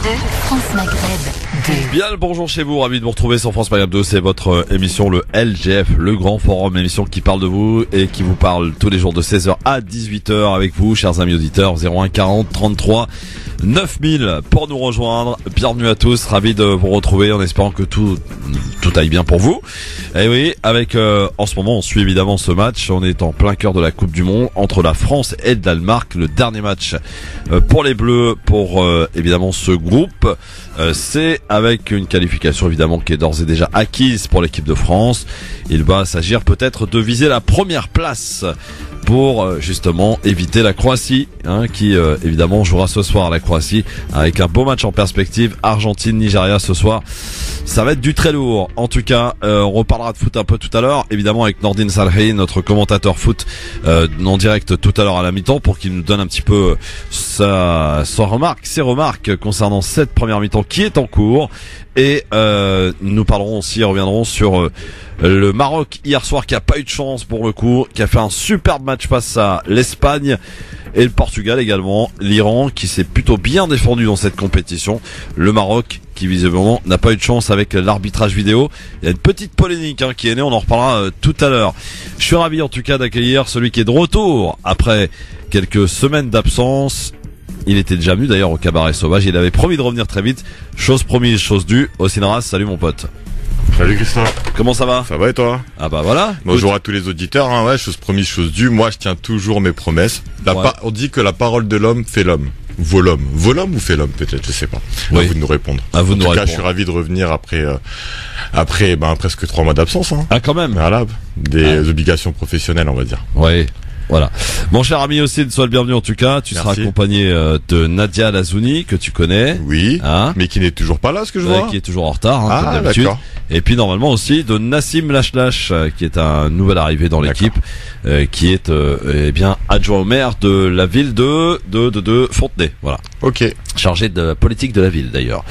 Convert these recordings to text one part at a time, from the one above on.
France Maghreb 2. Bien le bonjour chez vous, ravi de vous retrouver sur France Maghreb 2, c'est votre émission le LGF, le grand forum, émission qui parle de vous et qui vous parle tous les jours de 16h à 18h avec vous, chers amis auditeurs, 01 40 33 9000 pour nous rejoindre. Bienvenue à tous, ravi de vous retrouver en espérant que tout aille bien pour vous. Et oui, avec en ce moment on suit évidemment ce match, on est en plein cœur de la Coupe du Monde entre la France et le Danemark, le dernier match pour les Bleus, pour évidemment ce groupe. C'est avec une qualification évidemment qui est d'ores et déjà acquise pour l'équipe de France. Il va s'agir peut-être de viser la première place pour justement éviter la Croatie, qui évidemment jouera ce soir, la Croatie, avec un beau match en perspective. Argentine-Nigeria ce soir, ça va être du très lourd. En tout cas, on reparlera de foot un peu tout à l'heure, évidemment avec Nordine Salhi, notre commentateur foot en direct tout à l'heure à la mi-temps, pour qu'il nous donne un petit peu ses remarques concernant cette première mi-temps qui est en cours. Et nous parlerons aussi, reviendrons sur le Maroc hier soir qui a pas eu de chance pour le coup, qui a fait un superbe match face à l'Espagne, et le Portugal également, l'Iran qui s'est plutôt bien défendu dans cette compétition, le Maroc qui visiblement n'a pas eu de chance avec l'arbitrage vidéo. Il y a une petite polémique qui est née, on en reparlera tout à l'heure. Je suis ravi en tout cas d'accueillir celui qui est de retour après quelques semaines d'absence. Il était déjà venu d'ailleurs au Cabaret Sauvage, il avait promis de revenir très vite, chose promise, chose due. Osinras, salut mon pote. Salut Christophe. Comment ça va? Ça va et toi? Ah bah voilà. Bonjour à tous les auditeurs, ouais, chose promise, chose due, moi je tiens toujours mes promesses. On dit que la parole de l'homme fait l'homme. Vaut l'homme ou fait l'homme peut-être, je sais pas. Oui. À vous de nous répondre. À vous de nous répondre. Je suis ravi de revenir après presque 3 mois d'absence. Ah quand même. Voilà, des obligations professionnelles on va dire. Oui. Voilà. Mon cher ami aussi, sois le bienvenu en tout cas. Tu seras accompagné de Nadia Lazouni, que tu connais. Oui. Mais qui n'est toujours pas là, ce que je vois. Qui est toujours en retard, comme d'habitude. D'accord. Et puis normalement aussi de Nassim Lachlache, qui est un nouvel arrivé dans l'équipe, qui est adjoint au maire de la ville de Fontenay. Voilà. Ok. Chargé de la politique de la ville d'ailleurs.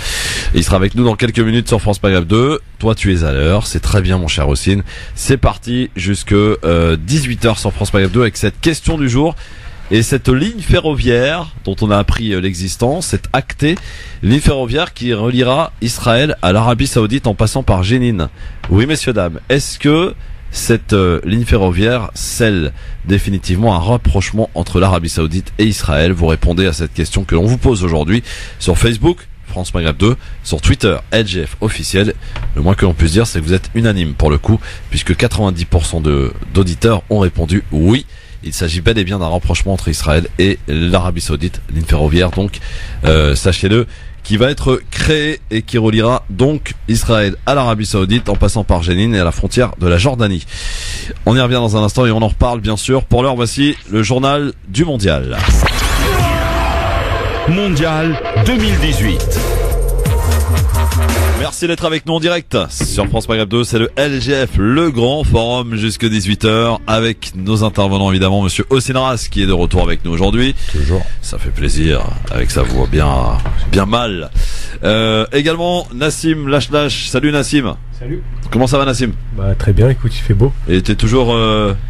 Et il sera avec nous dans quelques minutes sur France Maghreb 2. Toi tu es à l'heure, c'est très bien mon cher Ossine. C'est parti jusque 18h sur France Maghreb 2 avec cette question du jour. Et cette ligne ferroviaire dont on a appris l'existence, cette actée, ligne ferroviaire qui reliera Israël à l'Arabie Saoudite en passant par Jénine. Oui messieurs dames, est-ce que cette ligne ferroviaire scelle définitivement un rapprochement entre l'Arabie Saoudite et Israël? Vous répondez à cette question que l'on vous pose aujourd'hui sur Facebook, France Maghreb 2, sur Twitter, LGF officiel. Le moins que l'on puisse dire, c'est que vous êtes unanime pour le coup, puisque 90% d'auditeurs ont répondu oui. Il s'agit bel et bien d'un rapprochement entre Israël et l'Arabie Saoudite, ligne ferroviaire donc, sachez-le, qui va être créée et qui reliera donc Israël à l'Arabie Saoudite en passant par Jénine et à la frontière de la Jordanie. On y revient dans un instant et on en reparle bien sûr. Pour l'heure, voici le journal du Mondial. Mondial 2018. Merci d'être avec nous en direct sur France Maghreb 2, c'est le LGF, le grand forum jusque 18h avec nos intervenants évidemment, monsieur Osinras qui est de retour avec nous aujourd'hui. Toujours. Ça fait plaisir avec sa voix bien mal. Également Nassim Lachlache. Salut Nassim. Salut. Comment ça va Nassim? Bah très bien, écoute, il fait beau. Et t'es toujours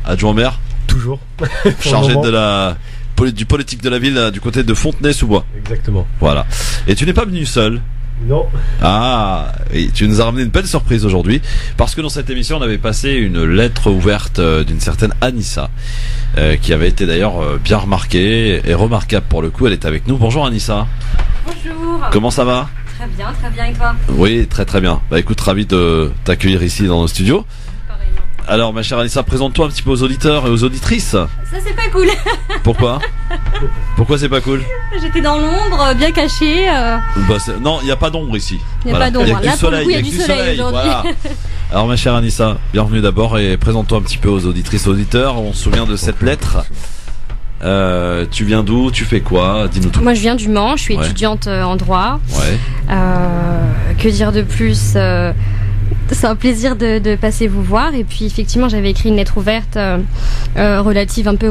adjoint au maire? Toujours. Chargé du politique de la ville du côté de Fontenay-sous-Bois. Exactement. Voilà. Et tu n'es pas venu seul? Non. Ah, et tu nous as ramené une belle surprise aujourd'hui, parce que dans cette émission on avait passé une lettre ouverte d'une certaine Anissa, qui avait été d'ailleurs bien remarquée et remarquable pour le coup. Elle est avec nous. Bonjour Anissa. Bonjour. Comment ça va? Très bien et toi? Oui, très très bien. Bah écoute, ravi de t'accueillir ici dans nos studios. Pareillement. Alors ma chère Anissa, présente-toi un petit peu aux auditeurs et aux auditrices. Ça c'est pas cool. Pourquoi? Pourquoi c'est pas cool? J'étais dans l'ombre, bien cachée. Non, il n'y a pas d'ombre ici. Il n'y a pas d'ombre. Il y a Là pour le coup il y a du soleil aujourd'hui. Voilà. Alors ma chère Anissa, bienvenue d'abord et présente-toi un petit peu aux auditrices et auditeurs. On se souvient de cette lettre. Tu viens d'où? Tu fais quoi? Dis-nous tout. Moi je viens du Mans, je suis étudiante en droit. Ouais. Que dire de plus? C'est un plaisir de passer vous voir. Et puis effectivement j'avais écrit une lettre ouverte relative un peu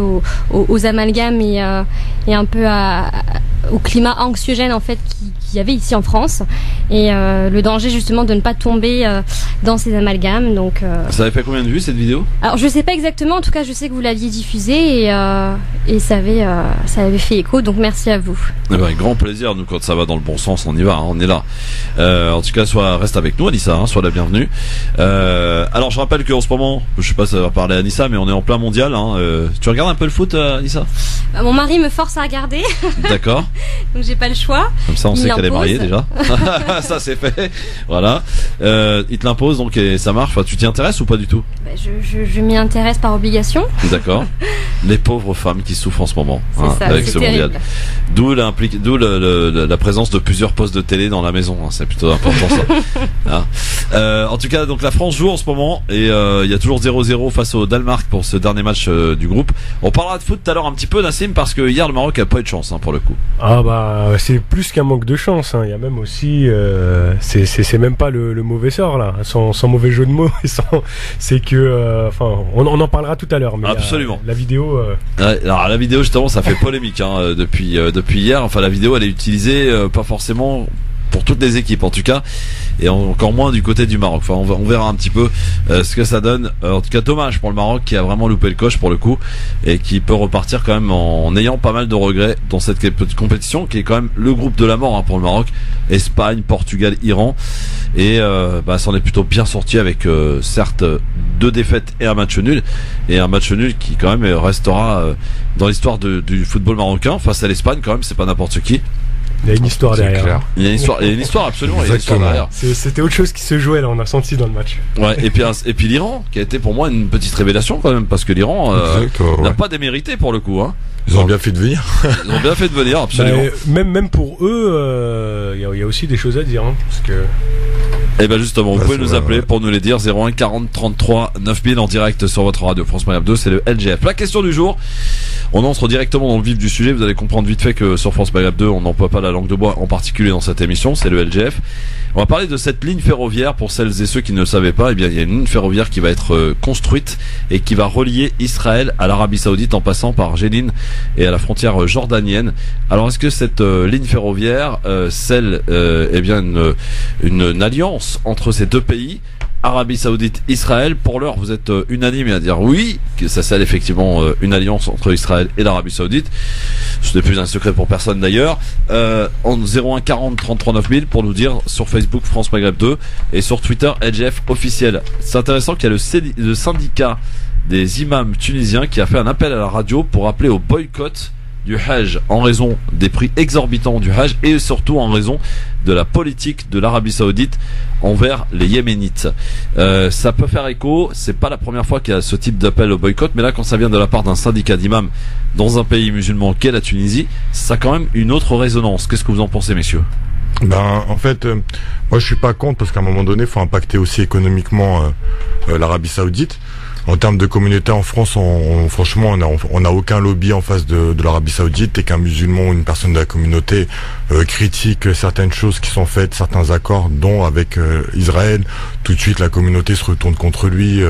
aux amalgames et un peu au climat anxiogène en fait qu'il y avait ici en France, et le danger justement de ne pas tomber dans ces amalgames. Donc, Ça avait fait combien de vues cette vidéo? alors je sais pas exactement, en tout cas je sais que vous l'aviez diffusée et ça avait fait écho, donc merci à vous. Eh ben, grand plaisir, nous quand ça va dans le bon sens on y va, hein, on est là. En tout cas reste avec nous Anissa, hein, sois la bienvenue. Alors je rappelle qu'en ce moment, je sais pas si ça va parler à Anissa, mais on est en plein mondial, hein. Tu regardes un peu le foot Anissa? Mon mari me force à regarder. D'accord. Donc j'ai pas le choix. Comme ça on Il sait qu'elle est l'impose. mariée déjà. Ça c'est fait. Voilà. Il te l'impose donc et ça marche. Enfin, tu t'y intéresses ou pas du tout? Bah, je m'y intéresse par obligation. D'accord. Les pauvres femmes qui souffrent en ce moment, C'est ça, avec c'est ce mondial. terrible. D'où la présence de plusieurs postes de télé dans la maison, hein. C'est plutôt important ça. Hein. En tout cas, donc la France joue en ce moment et il y a toujours 0-0 face au Danemark pour ce dernier match du groupe. On parlera de foot tout à l'heure un petit peu, Nassim, parce que hier le Maroc a pas eu de chance, hein, pour le coup. Ah bah c'est plus qu'un manque de chance, hein. Il y a même aussi c'est même pas le mauvais sort là, sans mauvais jeu de mots. C'est que enfin on en parlera tout à l'heure, mais Absolument. la vidéo Ouais, alors la vidéo justement ça fait polémique, hein, depuis hier. Enfin la vidéo elle est utilisée pas forcément pour toutes les équipes en tout cas, et encore moins du côté du Maroc. Enfin on verra un petit peu ce que ça donne. En tout cas dommage pour le Maroc qui a vraiment loupé le coche pour le coup et qui peut repartir quand même en ayant pas mal de regrets dans cette compétition qui est quand même le groupe de la mort, hein, pour le Maroc. Espagne, Portugal, Iran, et s'en est plutôt bien sorti avec certes 2 défaites et un match nul, et un match nul qui quand même restera dans l'histoire du football marocain face à l'Espagne. Quand même c'est pas n'importe qui. il y a une histoire C'est derrière. clair. Il y a une histoire absolument, il y a une histoire Exactement. derrière. C'était autre chose qui se jouait là, on a senti dans le match. Ouais, et puis l'Iran qui a été pour moi une petite révélation quand même, parce que l'Iran Exact, n'a ouais. pas démérité pour le coup, hein. Ils ont bien fait de venir. Ils ont bien fait de venir, absolument. Même pour eux, il y a aussi des choses à dire, hein, parce que Et ben justement, vous Ouais, pouvez c'est nous vrai, appeler ouais. pour nous les dire. 01 40 33 9000 en direct sur votre radio France Maghreb 2, c'est le LGF. La question du jour, on entre directement dans le vif du sujet. Vous allez comprendre vite fait que sur France Maghreb 2 on n'emploie pas la langue de bois, en particulier dans cette émission, c'est le LGF. On va parler de cette ligne ferroviaire. Pour celles et ceux qui ne le savaient pas, eh bien il y a une ligne ferroviaire qui va être construite et qui va relier Israël à l'Arabie Saoudite en passant par Jénine et à la frontière jordanienne. Alors est-ce que cette ligne ferroviaire scelle bien une alliance entre ces deux pays, Arabie Saoudite, Israël? Pour l'heure, vous êtes unanime à dire oui, que ça scelle effectivement une alliance entre Israël et l'Arabie Saoudite. Ce n'est plus un secret pour personne d'ailleurs. En 01 40 33 9000 pour nous dire sur Facebook France Maghreb 2 et sur Twitter LGF officiel. C'est intéressant qu'il y a le syndicat des imams tunisiens qui a fait un appel à la radio pour appeler au boycott du Hajj en raison des prix exorbitants du Hajj et surtout en raison de la politique de l'Arabie Saoudite envers les Yéménites. Ça peut faire écho, c'est pas la première fois qu'il y a ce type d'appel au boycott, mais là quand ça vient de la part d'un syndicat d'imams dans un pays musulman qu'est la Tunisie, ça a quand même une autre résonance. Qu'est-ce que vous en pensez, messieurs? Ben, en fait, moi je suis pas contre parce qu'à un moment donné, il faut impacter aussi économiquement l'Arabie Saoudite. En termes de communauté en France, franchement, on n'a aucun lobby en face de l'Arabie Saoudite. Et qu'un musulman ou une personne de la communauté critique certaines choses qui sont faites, certains accords, dont avec Israël, tout de suite la communauté se retourne contre lui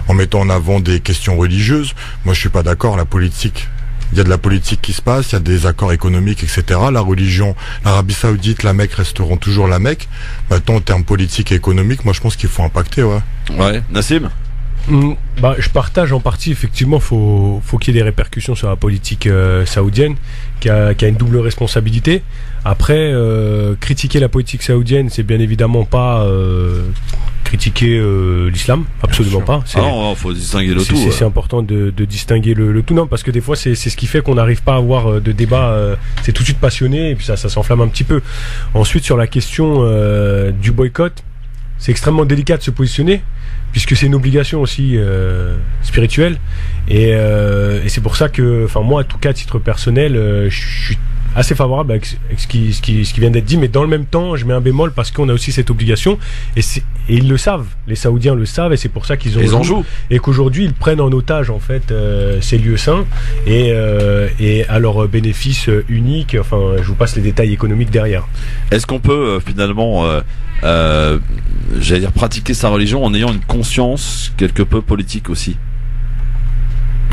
en mettant en avant des questions religieuses. Moi, je suis pas d'accord. La politique. Il y a de la politique qui se passe, il y a des accords économiques, etc. La religion, l'Arabie Saoudite, la Mecque resteront toujours la Mecque. Maintenant, en termes politiques et économiques, moi je pense qu'il faut impacter, ouais. Ouais, Nassim? Je partage en partie, effectivement, faut qu'il y ait des répercussions sur la politique saoudienne, qui a une double responsabilité. Après, critiquer la politique saoudienne, c'est bien évidemment pas critiquer l'islam, absolument pas. Ah non, faut distinguer le tout. C'est important de distinguer le tout, non, parce que des fois c'est ce qui fait qu'on n'arrive pas à avoir de débat. C'est tout de suite passionné et puis ça s'enflamme un petit peu. Ensuite, sur la question du boycott, c'est extrêmement délicat de se positionner, puisque c'est une obligation aussi spirituelle, et c'est pour ça que, enfin moi, en tout cas, à titre personnel, je suis assez favorable avec ce qui vient d'être dit, mais dans le même temps, je mets un bémol parce qu'on a aussi cette obligation, et ils le savent, les Saoudiens le savent, et c'est pour ça qu'ils en jouent, et qu'aujourd'hui ils prennent en otage en fait ces lieux saints et à leur bénéfice unique. Enfin, je vous passe les détails économiques derrière. Est-ce qu'on peut finalement j'allais dire pratiquer sa religion en ayant une conscience quelque peu politique aussi?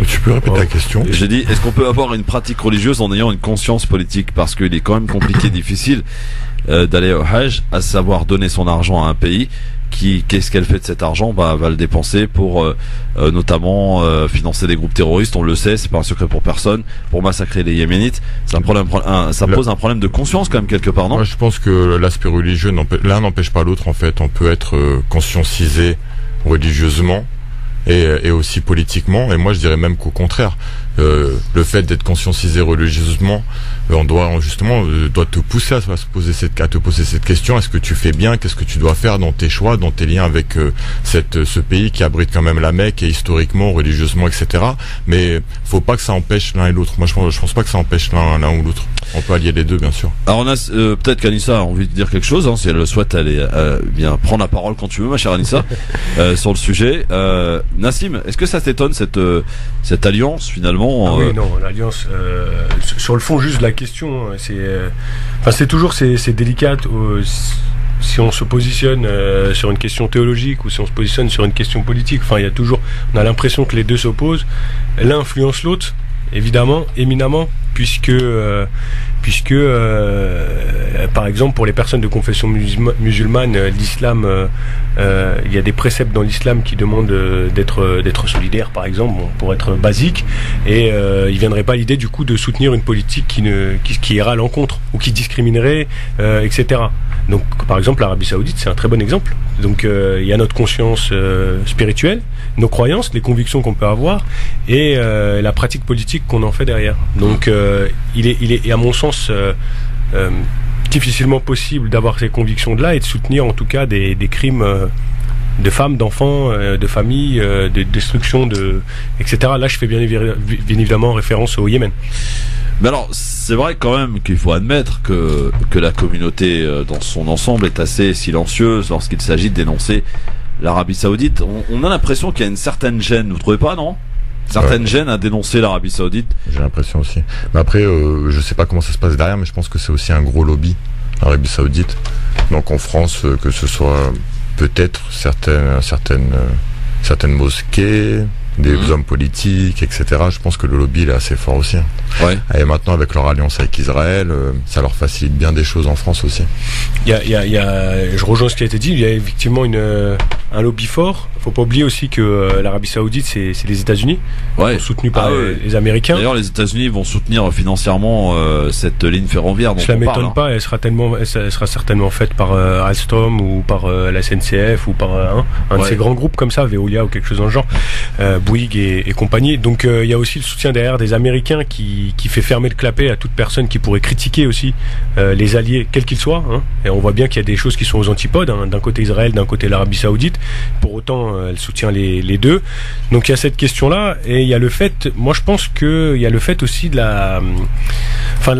Tu peux répéter la question? J'ai dit, est-ce qu'on peut avoir une pratique religieuse en ayant une conscience politique? Parce qu'il est quand même compliqué, difficile d'aller au Hajj, à savoir donner son argent à un pays qui, qu'est-ce qu'elle fait de cet argent? Va le dépenser pour notamment financer des groupes terroristes. On le sait, c'est pas un secret pour personne, pour massacrer les Yéménites. Ça pose un problème de conscience quand même quelque part, non? Moi, je pense que l'aspect religieux, l'un n'empêche pas l'autre en fait. On peut être conscientisé religieusement et aussi politiquement. Et moi, je dirais même qu'au contraire, le fait d'être conscientisé religieusement, on doit te pousser à te poser cette question. Est-ce que tu fais bien? Qu'est-ce que tu dois faire dans tes choix, dans tes liens avec ce pays qui abrite quand même la Mecque, et historiquement, religieusement, etc. Mais faut pas que ça empêche l'un et l'autre. Moi, je pense pas que ça empêche l'un ou l'autre. On peut allier les deux, bien sûr. Alors on a peut-être qu'Anissa a envie de dire quelque chose, si elle le souhaite, aller bien prendre la parole quand tu veux, ma chère Anissa, sur le sujet. Nassim, est-ce que ça t'étonne cette alliance finalement? Oui, non, l'alliance. Sur le fond, juste la question, c'est toujours c'est délicat. Si on se positionne sur une question théologique ou si on se positionne sur une question politique, on a l'impression que les deux s'opposent. L'un influence l'autre, évidemment, éminemment, puisque par exemple pour les personnes de confession musulmane, l'islam, il y a des préceptes dans l'islam qui demandent d'être solidaire, par exemple, pour être basique, et il viendrait pas l'idée du coup de soutenir une politique qui ira à l'encontre ou qui discriminerait, etc. Donc par exemple l'Arabie Saoudite, c'est un très bon exemple. Donc il y a notre conscience spirituelle, nos croyances, les convictions qu'on peut avoir, et la pratique politique qu'on en fait derrière. Donc il est à mon sens difficilement possible d'avoir ces convictions-là et de soutenir en tout cas des crimes de femmes, d'enfants, de familles, de destruction, etc. Là, je fais bien évidemment référence au Yémen. Mais alors, c'est vrai quand même qu'il faut admettre que la communauté dans son ensemble est assez silencieuse lorsqu'il s'agit de dénoncer l'Arabie Saoudite. On a l'impression qu'il y a une certaine gêne, vous trouvez pas, non? Certaines gênes à dénoncer l'Arabie Saoudite. J'ai l'impression aussi. Mais après, je sais pas comment ça se passe derrière, mais je pense que c'est aussi un gros lobby, l'Arabie Saoudite. Donc en France, que ce soit peut-être certaines mosquées, des hommes politiques, etc. Je pense que le lobby il est assez fort aussi. Ouais. Et maintenant avec leur alliance avec Israël, ça leur facilite bien des choses en France aussi. Je rejoins ce qui a été dit. Il y a effectivement un lobby fort. Faut pas oublier aussi que l'Arabie Saoudite, c'est les États-Unis, ouais, soutenus par les Américains. D'ailleurs, les États-Unis vont soutenir financièrement cette ligne ferroviaire. Cela m'étonne pas. Elle sera certainement faite par Alstom ou par la SNCF ou par un de ces grands groupes comme ça, Veolia ou quelque chose dans le genre, Bouygues et compagnie. Donc il y a aussi le soutien derrière des Américains qui fait fermer le clapet à toute personne qui pourrait critiquer aussi les alliés, quels qu'ils soient. Et on voit bien qu'il y a des choses qui sont aux antipodes. D'un côté Israël, d'un côté l'Arabie Saoudite. Pour autant, elle soutient les deux. Donc il y a cette question-là, et il y a le fait, moi je pense qu'il y a le fait aussi de la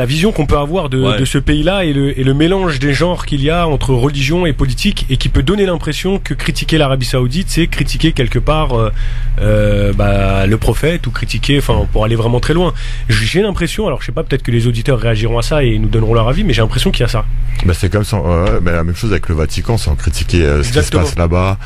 vision qu'on peut avoir de ce pays-là et le mélange des genres qu'il y a entre religion et politique, et qui peut donner l'impression que critiquer l'Arabie Saoudite, c'est critiquer quelque part le prophète, ou critiquer, pour aller vraiment très loin. J'ai l'impression, alors je sais pas, peut-être que les auditeurs réagiront à ça et nous donneront leur avis, mais j'ai l'impression qu'il y a ça. C'est comme ça, la même chose avec le Vatican, sans critiquer ce qui se passe là-bas,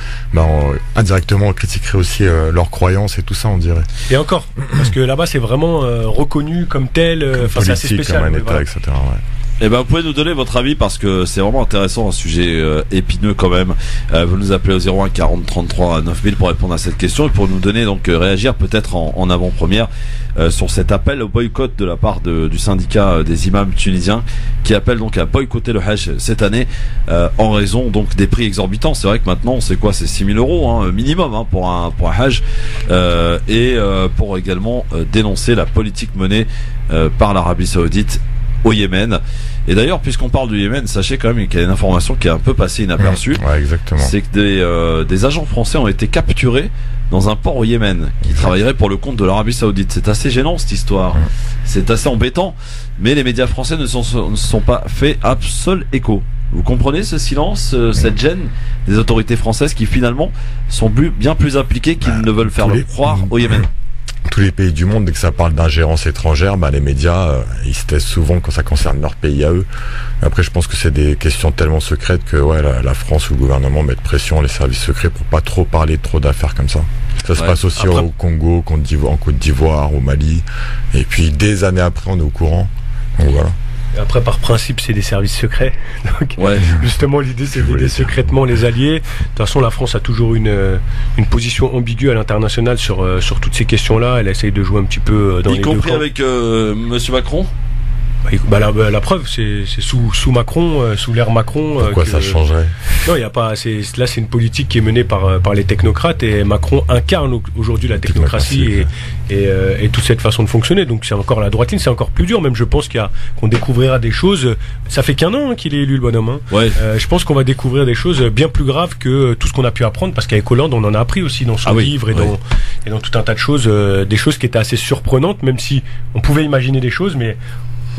indirectement on critiquerait aussi leurs croyances et tout ça, on dirait. Et encore, parce que là-bas c'est vraiment reconnu comme tel, c'est assez spécial. Comme un État, etc. Ouais. Eh ben, vous pouvez nous donner votre avis, parce que c'est vraiment intéressant, un sujet épineux quand même. Vous nous appelez au 01 40 33 9000 pour répondre à cette question et pour nous donner réagir peut-être en avant-première sur cet appel au boycott de la part du syndicat des imams tunisiens, qui appelle donc à boycotter le Hajj cette année en raison donc des prix exorbitants. C'est vrai que maintenant c'est 6 000 euros minimum pour un Hajj, et pour également dénoncer la politique menée par l'Arabie Saoudite au Yémen. Et d'ailleurs, puisqu'on parle du Yémen, sachez quand même qu'il y a une information qui est un peu passée inaperçue. Ouais, exactement. C'est que des agents français ont été capturés dans un port au Yémen, qui travaillerait pour le compte de l'Arabie Saoudite. C'est assez gênant cette histoire. C'est assez embêtant, mais les médias français ne sont pas fait un seul écho. Vous comprenez ce silence, cette gêne des autorités françaises qui finalement sont bien plus impliquées qu'ils ne veulent faire le croire au Yémen? Tous les pays du monde, dès que ça parle d'ingérence étrangère, les médias, ils se taisent souvent quand ça concerne leur pays à eux. Après, je pense que c'est des questions tellement secrètes que la France ou le gouvernement mettent pression, les services secrets, pour pas trop parler trop d'affaires comme ça. Ça se passe aussi au Congo, en Côte d'Ivoire, au Mali. Et puis, des années après, on est au courant. Donc voilà. Après, par principe, c'est des services secrets. Donc, Ouais. justement, l'idée, c'est d'aider secrètement les alliés. De toute façon, la France a toujours une position ambiguë à l'international sur toutes ces questions-là. Elle essaye de jouer un petit peu dans Y les deux compris camps. avec Monsieur Macron. La preuve, c'est sous Macron, sous l'ère Macron. Pourquoi ça changerait? Non, il y a pas. Là, c'est une politique qui est menée par les technocrates et Macron incarne aujourd'hui la technocratie et toute cette façon de fonctionner. Donc, c'est encore la droite ligne, c'est encore plus dur. Même, je pense qu'on découvrira des choses. Ça fait qu'un an qu'il est élu, le bonhomme. Hein. Ouais. Je pense qu'on va découvrir des choses bien plus graves que tout ce qu'on a pu apprendre, parce qu'avec Hollande, on en a appris aussi dans son livre et dans tout un tas de choses, des choses qui étaient assez surprenantes, même si on pouvait imaginer des choses, mais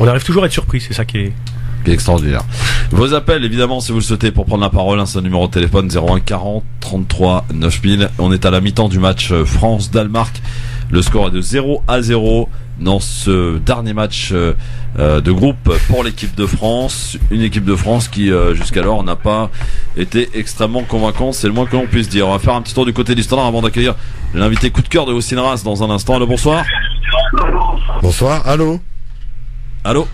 on arrive toujours à être surpris, c'est ça qui est extraordinaire. Vos appels, évidemment, si vous le souhaitez, pour prendre la parole, c'est un numéro de téléphone 01 40 33 9000. On est à la mi-temps du match France-Danemark. Le score est de 0-0 dans ce dernier match de groupe pour l'équipe de France. Une équipe de France qui, jusqu'alors, n'a pas été extrêmement convaincante, c'est le moins que l'on puisse dire. On va faire un petit tour du côté du standard avant d'accueillir l'invité coup de cœur de Houssine Ras dans un instant. Allô, bonsoir. Bonsoir, allô? Allô?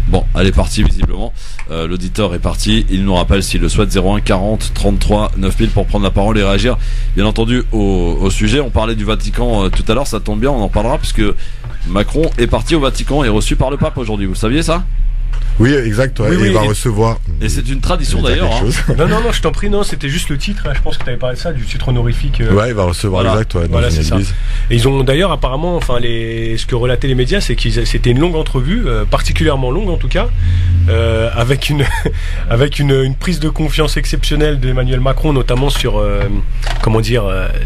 Bon, elle est partie visiblement. L'auditeur est parti. Il nous rappelle s'il le souhaite 01 40 33 9000 pour prendre la parole et réagir. Bien entendu au sujet. On parlait du Vatican tout à l'heure. Ça tombe bien, on en parlera puisque Macron est parti au Vatican et reçu par le pape aujourd'hui. Vous saviez ça? Oui, exact. Ouais, Oui, il va et recevoir. Et c'est une tradition d'ailleurs. Non, je t'en prie, non, c'était juste le titre. Je pense que tu avais parlé de ça, du titre honorifique. Ouais, il va recevoir, voilà. exact, ouais, dans Voilà, une c'est ça. église. Et ils ont d'ailleurs apparemment, ce que relataient les médias, c'est c'était une longue entrevue, particulièrement longue en tout cas, avec une prise de confiance exceptionnelle d'Emmanuel Macron, notamment sur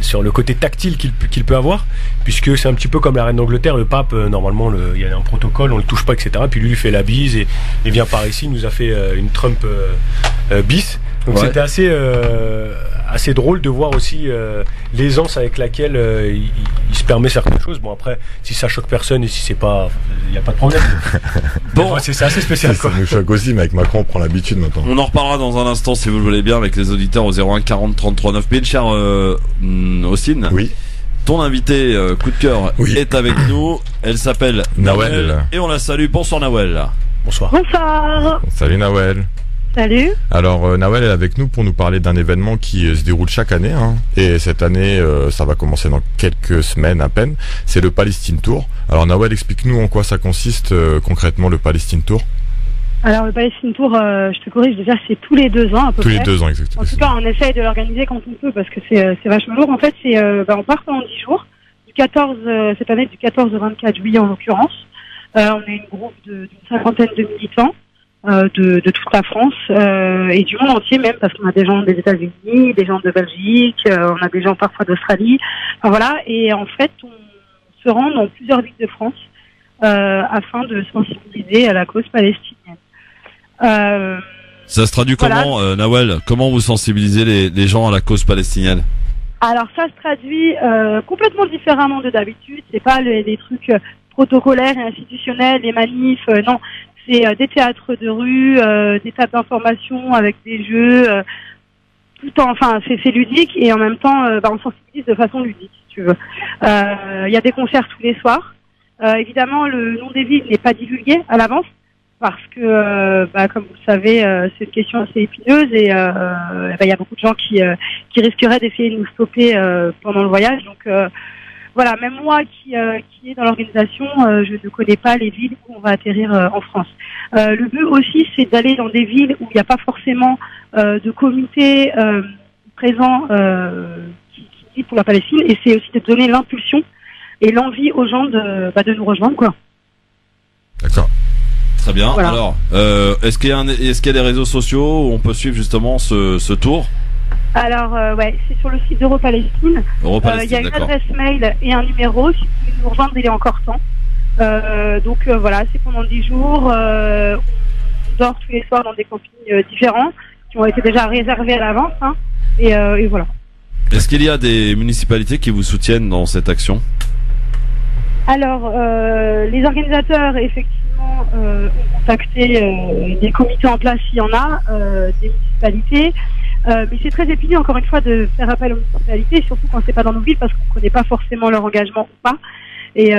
sur le côté tactile qu'il peut avoir, puisque c'est un petit peu comme la reine d'Angleterre, le pape, normalement il y a un protocole, on le touche pas, etc. Puis lui fait la bise et vient par ici, il nous a fait une Trump bis. Donc ouais. C'était assez drôle de voir aussi l'aisance avec laquelle il se permet certaines choses. Bon, après, si ça choque personne et si c'est pas, il n'y a pas de problème. Bon, ouais, c'est assez spécial, quoi. Ça nous choque aussi, mais avec Macron, on prend l'habitude maintenant. on en reparlera dans un instant si vous le voulez bien avec les auditeurs au 01 40 33 9000. Cher Houssine. Oui. Ton invité coup de cœur est avec nous. Elle s'appelle Nawel et on la salue. Bonsoir Nawel. Bonsoir. Bonsoir. Salut Nawel. Salut. Alors Nawel est avec nous pour nous parler d'un événement qui se déroule chaque année, hein. Et cette année ça va commencer dans quelques semaines à peine. C'est le Palestine Tour. Alors Nawel, explique-nous en quoi ça consiste concrètement le Palestine Tour. Alors le Palestine Tour, je te corrige déjà, c'est tous les 2 ans à peu près. Tous les 2 ans exactement. En tout cas, on essaye de l'organiser quand on peut parce que c'est vachement lourd. En fait, on part pendant 10 jours, cette année du 14 au 24 juillet en l'occurrence. On est une groupe d'une cinquantaine de militants de toute la France et du monde entier même, parce qu'on a des gens des États-Unis, des gens de Belgique, on a des gens parfois d'Australie. Enfin voilà, et en fait, on se rend dans plusieurs villes de France afin de sensibiliser à la cause palestinienne. Ça se traduit comment, Nawel? Comment vous sensibilisez les gens à la cause palestinienne? Alors ça se traduit complètement différemment de d'habitude. C'est pas les trucs protocolaires et institutionnels, des manifs, non. C'est des théâtres de rue, des tables d'information avec des jeux, c'est ludique et en même temps, on sensibilise de façon ludique, si tu veux. Il y a des concerts tous les soirs. Évidemment, le nom des villes n'est pas divulgué à l'avance parce que, comme vous le savez, c'est une question assez épineuse et il y a beaucoup de gens qui risqueraient d'essayer de nous stopper pendant le voyage. Donc voilà, même moi qui est dans l'organisation, je ne connais pas les villes où on va atterrir en France. Le but aussi, c'est d'aller dans des villes où il n'y a pas forcément de comité présent qui dit pour la Palestine, et c'est aussi de donner l'impulsion et l'envie aux gens de nous rejoindre, quoi. D'accord. Très bien. Voilà. Alors, est-ce qu'il y a des réseaux sociaux où on peut suivre justement ce tour? Alors, c'est sur le site d'Europalestine. Il y a une adresse mail et un numéro. Si vous voulez nous rejoindre, il est encore temps. Donc voilà, c'est pendant 10 jours. On dort tous les soirs dans des campings différents qui ont été déjà réservés à l'avance. Hein, et voilà. Est-ce qu'il y a des municipalités qui vous soutiennent dans cette action? Alors, les organisateurs, effectivement, ont contacté des comités en place, s'il y en a, des municipalités. Mais c'est très épineux, encore une fois, de faire appel aux municipalités, surtout quand c'est pas dans nos villes, parce qu'on ne connaît pas forcément leur engagement ou pas. Et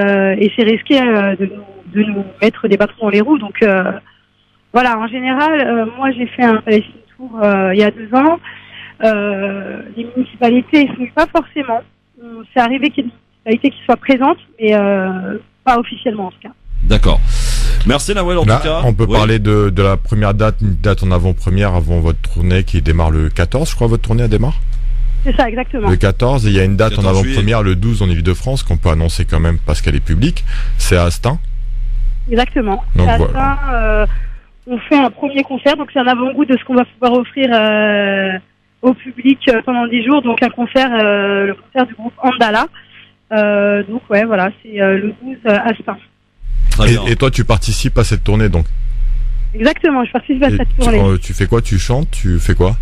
c'est risqué de de nous mettre des bâtons dans les roues. Donc voilà, en général, moi j'ai fait un Palestine Tour il y a 2 ans. Les municipalités ne fouillent pas forcément. C'est arrivé qu'il y ait des municipalités qui soient présentes, mais pas officiellement en tout cas. D'accord. Merci Nawel en Là, tout cas. on peut Oui. parler de la première date, une date en avant-première avant votre tournée qui démarre le 14, je crois, votre tournée elle démarre C'est ça, exactement. le 14, et il y a une date en 14 avant-première le 12 en Ile-de-France qu'on peut annoncer quand même parce qu'elle est publique, c'est à Astin. Exactement. Donc, C'est à voilà. ça, on fait un premier concert, donc c'est un avant-goût de ce qu'on va pouvoir offrir au public pendant 10 jours. Donc un concert, le concert du groupe Andala. Donc ouais, voilà, c'est le 12 à Astin. Très bien. Et toi tu participes à cette tournée donc. Exactement, je participe à Et cette tournée. tu fais quoi? Tu chantes? Tu fais quoi?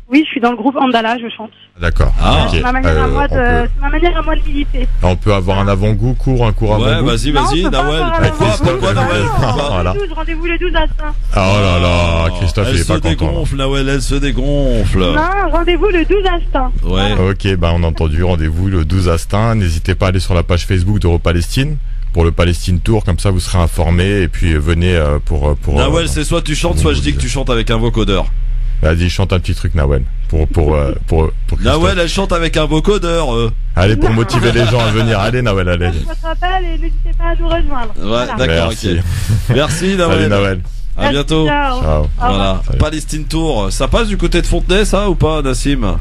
Oui, je suis dans le groupe Andala, je chante. D'accord. Ah. Ok. C'est ma manière à moi de militer. On peut avoir un avant-goût court, un court Ouais, avant-goût. vas-y, Non, on peut pas Nawel. avoir un Pourquoi, avant-goût. pourquoi Nawel? Pourquoi Voilà. Rendez-vous le 12 à Astin. Ah, oh là là, Christophe elle il est se pas content. dégonfle, Nawel, elle se dégonfle. Non, rendez-vous le 12 à Astin. Ouais. Ok, bah on a entendu, rendez-vous le 12 Astin. N'hésitez pas à aller sur la page Facebook d'Euro-Palestine pour le Palestine Tour, comme ça vous serez informés et puis venez pour Nawel, c'est soit tu chantes, soit je dis que tu chantes avec un vocodeur. Vas-y, chante un petit truc Nawel pour Christophe. Nawel, elle chante avec un vocodeur. Allez, pour motiver les gens à venir. Allez Nawel, allez. Je votre appel et n'hésitez pas à nous rejoindre. Ouais, Voilà. d'accord, Merci. ok. Merci Nawel. Salut Nawel. À bientôt. Ciao. Ciao. Voilà. Salut. Palestine Tour. Ça passe du côté de Fontenay, ça, ou pas, Nassim?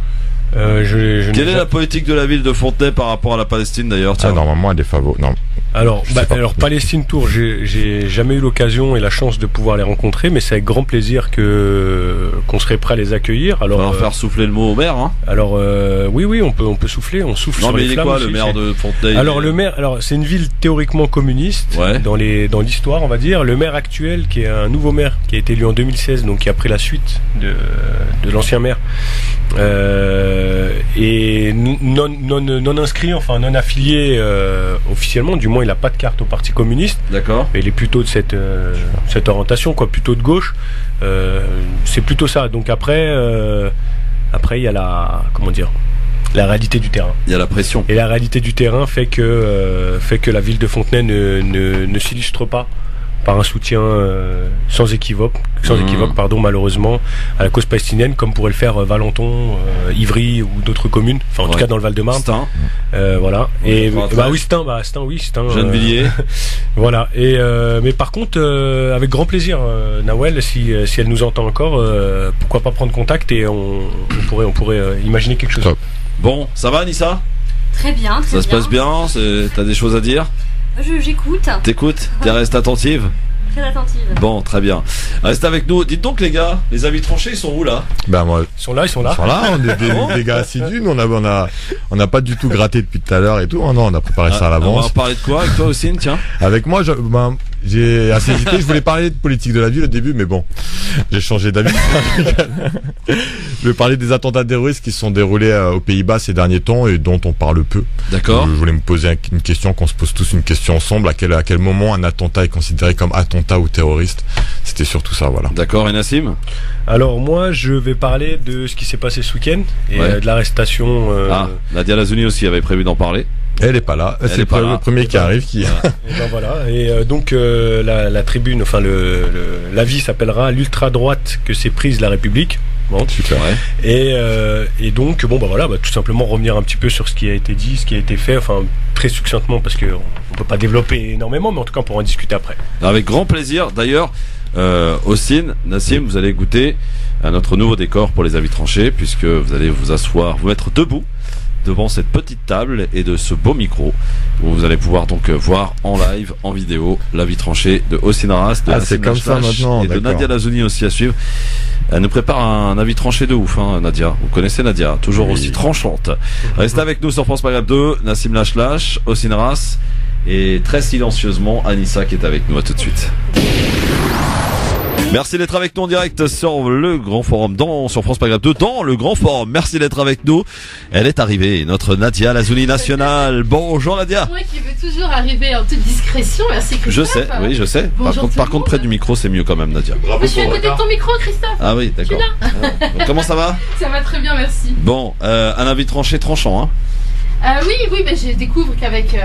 Je Quelle n'ai est la politique de la ville de Fontenay par rapport à la Palestine, d'ailleurs? Ah, Tiens. normalement elle est favori. Non. Alors, Je sais pas. alors Palestine Tour, j'ai jamais eu l'occasion et la chance de pouvoir les rencontrer, mais c'est avec grand plaisir qu'on serait prêt à les accueillir. On va Alors, faire souffler le mot au maire, hein. oui, on peut souffler, on souffle Non, sur mais les il est flammes quoi, aussi, le maire c'est- de Fontenay? Alors c'est une ville théoriquement communiste Ouais. dans l'histoire, on va dire. Le maire actuel, qui est un nouveau maire, qui a été élu en 2016, donc qui a pris la suite de l'ancien maire, et non inscrit, enfin non affilié officiellement. Du moins, il a pas de carte au Parti communiste. D'accord. Mais il est plutôt de cette orientation, quoi, plutôt de gauche. C'est plutôt ça. Donc après il y a la réalité du terrain. Il y a la pression. Et la réalité du terrain fait que la ville de Fontenay ne s'illustre pas par un soutien sans équivoque, malheureusement, à la cause palestinienne, comme pourrait le faire Valenton, Ivry ou d'autres communes, enfin en tout Ouais. cas dans le Val-de-Marne. Stein, Voilà. On Et est pas bah très- oui, Stein. Gennevilliers. Voilà. Et mais par contre, avec grand plaisir, Nawel, si elle nous entend encore, pourquoi pas prendre contact et on pourrait imaginer quelque chose. Top. Bon, ça va, Anissa? Très bien, très Ça se passe bien? T'as des choses à dire? J'écoute, T'écoutes? T'es reste attentive? très attentive. Bon, très bien. Reste avec nous. Dites donc, les gars, les avis tranchés, ils sont où, là? Bah moi. Ils sont là. Voilà, on est des gars assidus. Nous, on n'a pas du tout gratté depuis tout à l'heure et tout. Oh non, on a préparé ça à On va l'avance. parler de quoi avec toi aussi, tiens? Avec moi, j'ai assez hésité. Je voulais parler de politique de la ville au début, mais bon, j'ai changé d'avis. Je vais parler des attentats terroristes qui se sont déroulés aux Pays-Bas ces derniers temps et dont on parle peu. D'accord. Je voulais me poser une question, qu'on se pose tous une question ensemble. À quel moment un attentat est considéré comme attentat ou terroriste? C'était surtout ça, voilà. D'accord, et Nassim? Alors moi, je vais parler de ce qui s'est passé ce week-end et Ouais. de l'arrestation. Ah, Nadia Lazouni aussi avait prévu d'en parler. Elle est pas là. Elle C'est est pas là. le premier qui arrive qui. Et ben voilà. Et donc la tribune, enfin l'avis s'appellera l'ultra droite que s'est prise la République. Bon. Super. Ouais. Et donc bon bah voilà, tout simplement revenir un petit peu sur ce qui a été dit, ce qui a été fait, enfin très succinctement parce que on peut pas développer énormément, mais en tout cas on pourra en discuter après. Avec grand plaisir. D'ailleurs, Ossine, Nassim, vous allez goûter à notre nouveau décor pour les avis tranchés, puisque vous allez vous asseoir, vous mettre debout devant cette petite table et de ce beau micro où vous allez pouvoir donc voir en live, en vidéo, l'avis tranché de Ossine Ras, de Ah, Nassim c'est comme ça Lachlache maintenant, et de d'accord. Nadia Lazouni aussi à suivre. Elle nous prépare un avis tranché de ouf, hein, Nadia. Vous connaissez Nadia, toujours Oui. aussi tranchante. Restez avec nous sur France Maghreb 2, Nassim Lachlache, Ossine Ras et très silencieusement Anissa qui est avec nous. À tout de suite. Merci d'être avec nous en direct sur le Grand Forum, sur France Maghreb 2, dans le Grand Forum. Merci d'être avec nous. Elle est arrivée, notre Nadia Lazouni nationale. Bonjour Nadia. Moi qui veux toujours arriver en toute discrétion, merci Christophe. Je sais, oui, je sais. Bonjour tout Par le contre, monde. près du micro, c'est mieux quand même, Nadia. Je suis à côté de ton micro, Christophe. Ah oui, d'accord. Comment ça va? Ça va très bien, merci. Bon, un avis tranché, tranchant, hein. Oui, mais je découvre qu'avec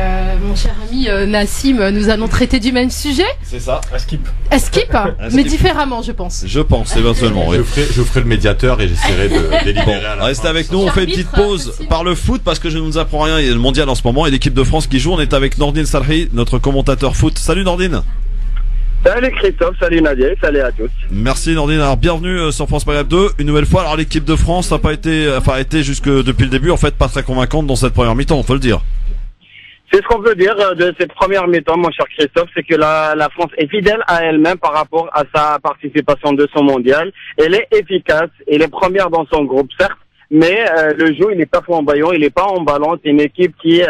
mon cher ami Nassim, nous allons traiter du même sujet. C'est ça. À skip. Skip, mais différemment, je pense. Je pense, éventuellement, oui. Je ferai le médiateur et j'essaierai de délibérer à la Restez fin. avec nous, on fait une petite pause par le foot parce que je ne nous apprends rien. Il y a le mondial en ce moment et l'équipe de France qui joue. On est avec Nordine Salhi, notre commentateur foot. Salut Nordine. Salut Christophe, salut Nadia, salut à tous. Merci Nordine. Alors bienvenue sur France Maghreb 2. Une nouvelle fois, alors l'équipe de France n'a pas été, été jusque depuis le début, en fait, pas très convaincante dans cette première mi-temps, on peut le dire. C'est ce qu'on peut dire de cette première mi-temps, mon cher Christophe, c'est que la France est fidèle à elle-même par rapport à sa participation de son mondial. Elle est efficace, elle est première dans son groupe, certes, mais le jeu, il n'est pas flamboyant, il n'est pas emballant. C'est une équipe qui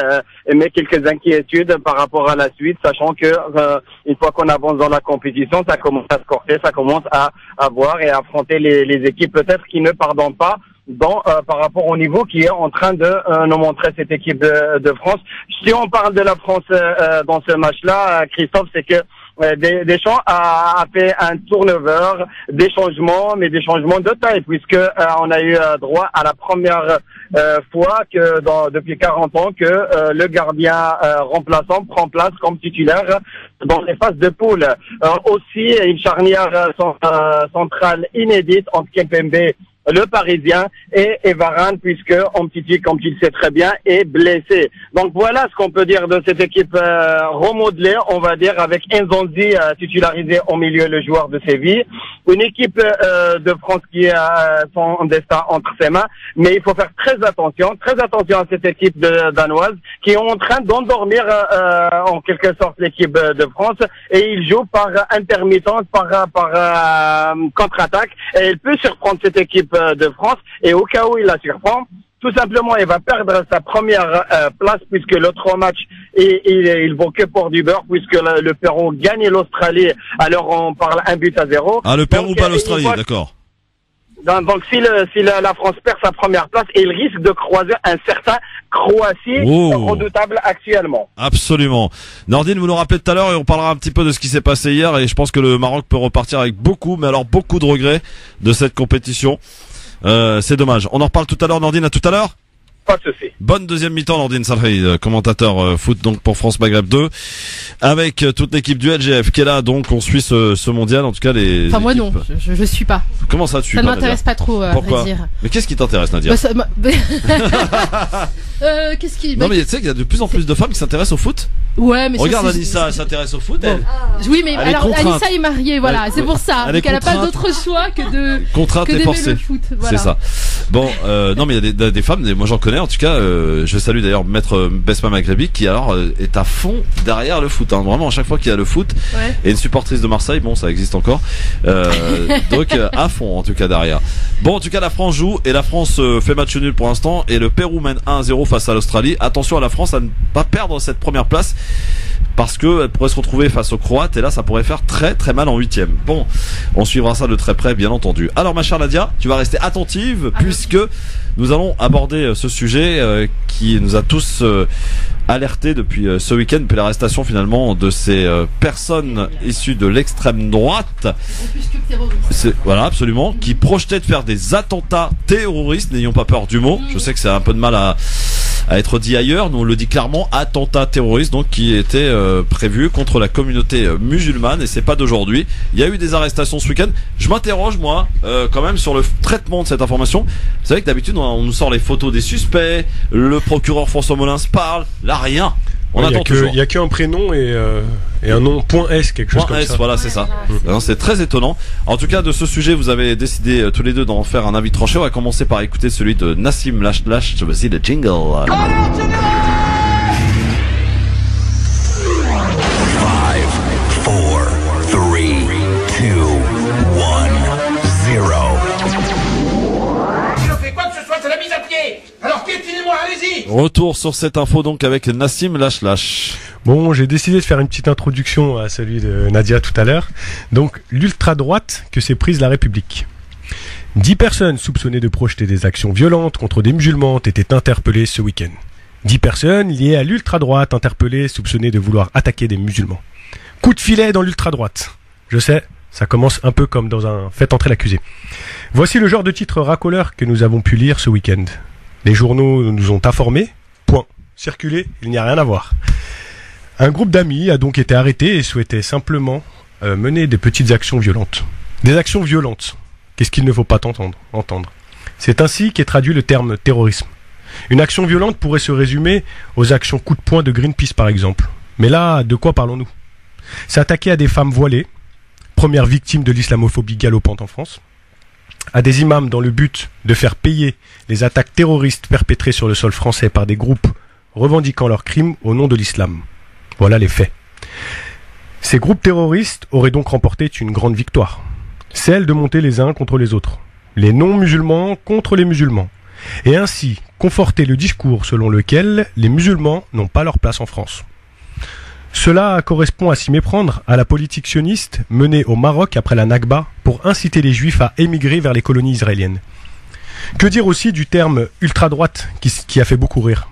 émet quelques inquiétudes par rapport à la suite, sachant que une fois qu'on avance dans la compétition, ça commence à se corser, ça commence à voir et à affronter les équipes peut-être qui ne pardonnent pas par rapport au niveau qui est en train de nous montrer cette équipe de France. Si on parle de la France dans ce match-là, Christophe, c'est que Deschamps a fait un turnover, des changements, mais des changements de taille, puisque on a eu droit à la première fois que depuis 40 ans que le gardien remplaçant prend place comme titulaire dans les phases de poule. Aussi une charnière centrale inédite entre Kimpembe, le Parisien, et Varane, puisque Umtiti, comme tu le sais très bien, est blessé. Donc voilà ce qu'on peut dire de cette équipe remodelée, on va dire, avec Nzonzi titularisé au milieu, le joueur de Séville. Une équipe de France qui a son destin entre ses mains, mais il faut faire très attention à cette équipe danoise qui est en train d'endormir en quelque sorte l'équipe de France, et il joue par intermittence, par contre-attaque, et il peut surprendre cette équipe de France, et au cas où il la surprend, tout simplement, il va perdre sa première place, puisque l'autre match, il vaut que pour du beurre, puisque le Pérou gagne l'Australie. Alors on parle 1-0. Ah, le Pérou, pas l'Australie, d'accord. Donc si la France perd sa première place, il risque de croiser un certain Croatie redoutable actuellement. Absolument. Nordine, vous nous rappelez tout à l'heure et on parlera un petit peu de ce qui s'est passé hier, et je pense que le Maroc peut repartir avec beaucoup de regrets de cette compétition. C'est dommage. On en reparle tout à l'heure, Nordine, à tout à l'heure. Pas de souci. Bonne deuxième mi-temps, Nordine Salhi, commentateur foot donc pour France Maghreb 2, avec toute l'équipe du LGF qui est là. Donc on suit ce mondial, en tout cas les. Enfin moi non, je suis pas. Comment ça tu suis pas? Ça ne m'intéresse pas trop. Pourquoi? À vrai dire. Mais qu'est-ce qui t'intéresse, Nadia? Qu'est-ce qui? Non mais tu sais qu'il y a de plus en plus de femmes qui s'intéressent au foot. Ouais, mais regarde, ça, Anissa, elle s'intéresse au foot. Elle. Oui, mais elle alors Anissa est mariée, voilà, c'est pour ça. Donc elle n'a pas d'autre choix que de contrainte et forcée. Le foot, voilà. C'est ça. Bon, non mais il y a des femmes, moi j'en connais en tout cas. Je salue d'ailleurs maître Besma Maghrebi qui alors est à fond derrière le foot. Hein. Vraiment, à chaque fois qu'il y a le foot, et une supportrice de Marseille, bon ça existe encore. Donc à fond en tout cas derrière. Bon, en tout cas la France joue et la France fait match nul pour l'instant et le Pérou mène 1-0 face à l'Australie. Attention à la France à ne pas perdre cette première place, parce que elle pourrait se retrouver face aux Croates et là ça pourrait faire très très mal en huitième. Bon, on suivra ça de très près bien entendu. Alors ma chère Nadia, tu vas rester attentive puisque nous allons aborder ce sujet qui nous a tous alertés depuis ce week-end, puis l'arrestation finalement de ces personnes issues de l'extrême droite. Voilà, absolument, qui projetaient de faire des attentats terroristes, n'ayons pas peur du mot. Je sais que c'est un peu de mal à être dit ailleurs, nous on le dit clairement, attentat terroriste donc qui était prévu contre la communauté musulmane, et c'est pas d'aujourd'hui. Il y a eu des arrestations ce week-end. Je m'interroge moi quand même sur le traitement de cette information. Vous savez que d'habitude on nous sort les photos des suspects, le procureur François Molins parle, là rien. On attend toujours. Il y a qu'un prénom et un nom .s, quelque chose comme ça. Voilà, c'est ça. C'est très étonnant. En tout cas, de ce sujet, vous avez décidé tous les deux d'en faire un avis tranché. On va commencer par écouter celui de Nassim Lash. Voici le jingle. 5, 4, 3, 2, 1, 0. Alors piétinez-moi, allez-y. Retour sur cette info donc avec Nassim Lash. Bon, j'ai décidé de faire une petite introduction à celui de Nadia tout à l'heure. Donc, l'ultra-droite que s'est prise la République. 10 personnes soupçonnées de projeter des actions violentes contre des musulmans ont été interpellées ce week-end. 10 personnes liées à l'ultra-droite interpellées soupçonnées de vouloir attaquer des musulmans. Coup de filet dans l'ultra-droite. Je sais, ça commence un peu comme dans un « Faites entrer l'accusé ». Voici le genre de titre racoleur que nous avons pu lire ce week-end. Les journaux nous ont informés, point. circuler, il n'y a rien à voir. Un groupe d'amis a donc été arrêté et souhaitait simplement mener des petites actions violentes. Des actions violentes. Qu'est-ce qu'il ne faut pas entendre. C'est ainsi qu'est traduit le terme terrorisme. Une action violente pourrait se résumer aux actions coup de poing de Greenpeace par exemple. Mais là, de quoi parlons-nous ? S'attaquer à des femmes voilées, première victime de l'islamophobie galopante en France, à des imams dans le but de faire payer les attaques terroristes perpétrées sur le sol français par des groupes revendiquant leurs crimes au nom de l'islam. Voilà les faits. Ces groupes terroristes auraient donc remporté une grande victoire, celle de monter les uns contre les autres, les non-musulmans contre les musulmans, et ainsi conforter le discours selon lequel les musulmans n'ont pas leur place en France. Cela correspond à s'y méprendre à la politique sioniste menée au Maroc après la Nakba pour inciter les juifs à émigrer vers les colonies israéliennes. Que dire aussi du terme ultra-droite qui a fait beaucoup rire ?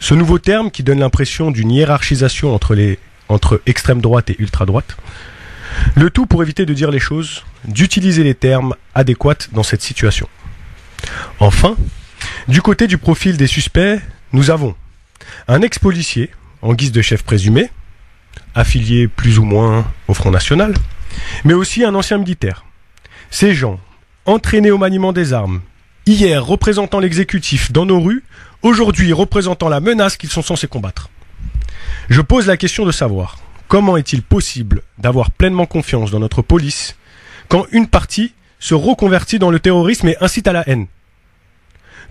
Ce nouveau terme qui donne l'impression d'une hiérarchisation entre extrême droite et ultra-droite. Le tout pour éviter de dire les choses, d'utiliser les termes adéquats dans cette situation. Enfin, du côté du profil des suspects, nous avons un ex-policier en guise de chef présumé, affilié plus ou moins au Front National, mais aussi un ancien militaire. Ces gens, entraînés au maniement des armes, hier représentant l'exécutif dans nos rues, aujourd'hui représentant la menace qu'ils sont censés combattre. Je pose la question de savoir, comment est-il possible d'avoir pleinement confiance dans notre police quand une partie se reconvertit dans le terrorisme et incite à la haine ?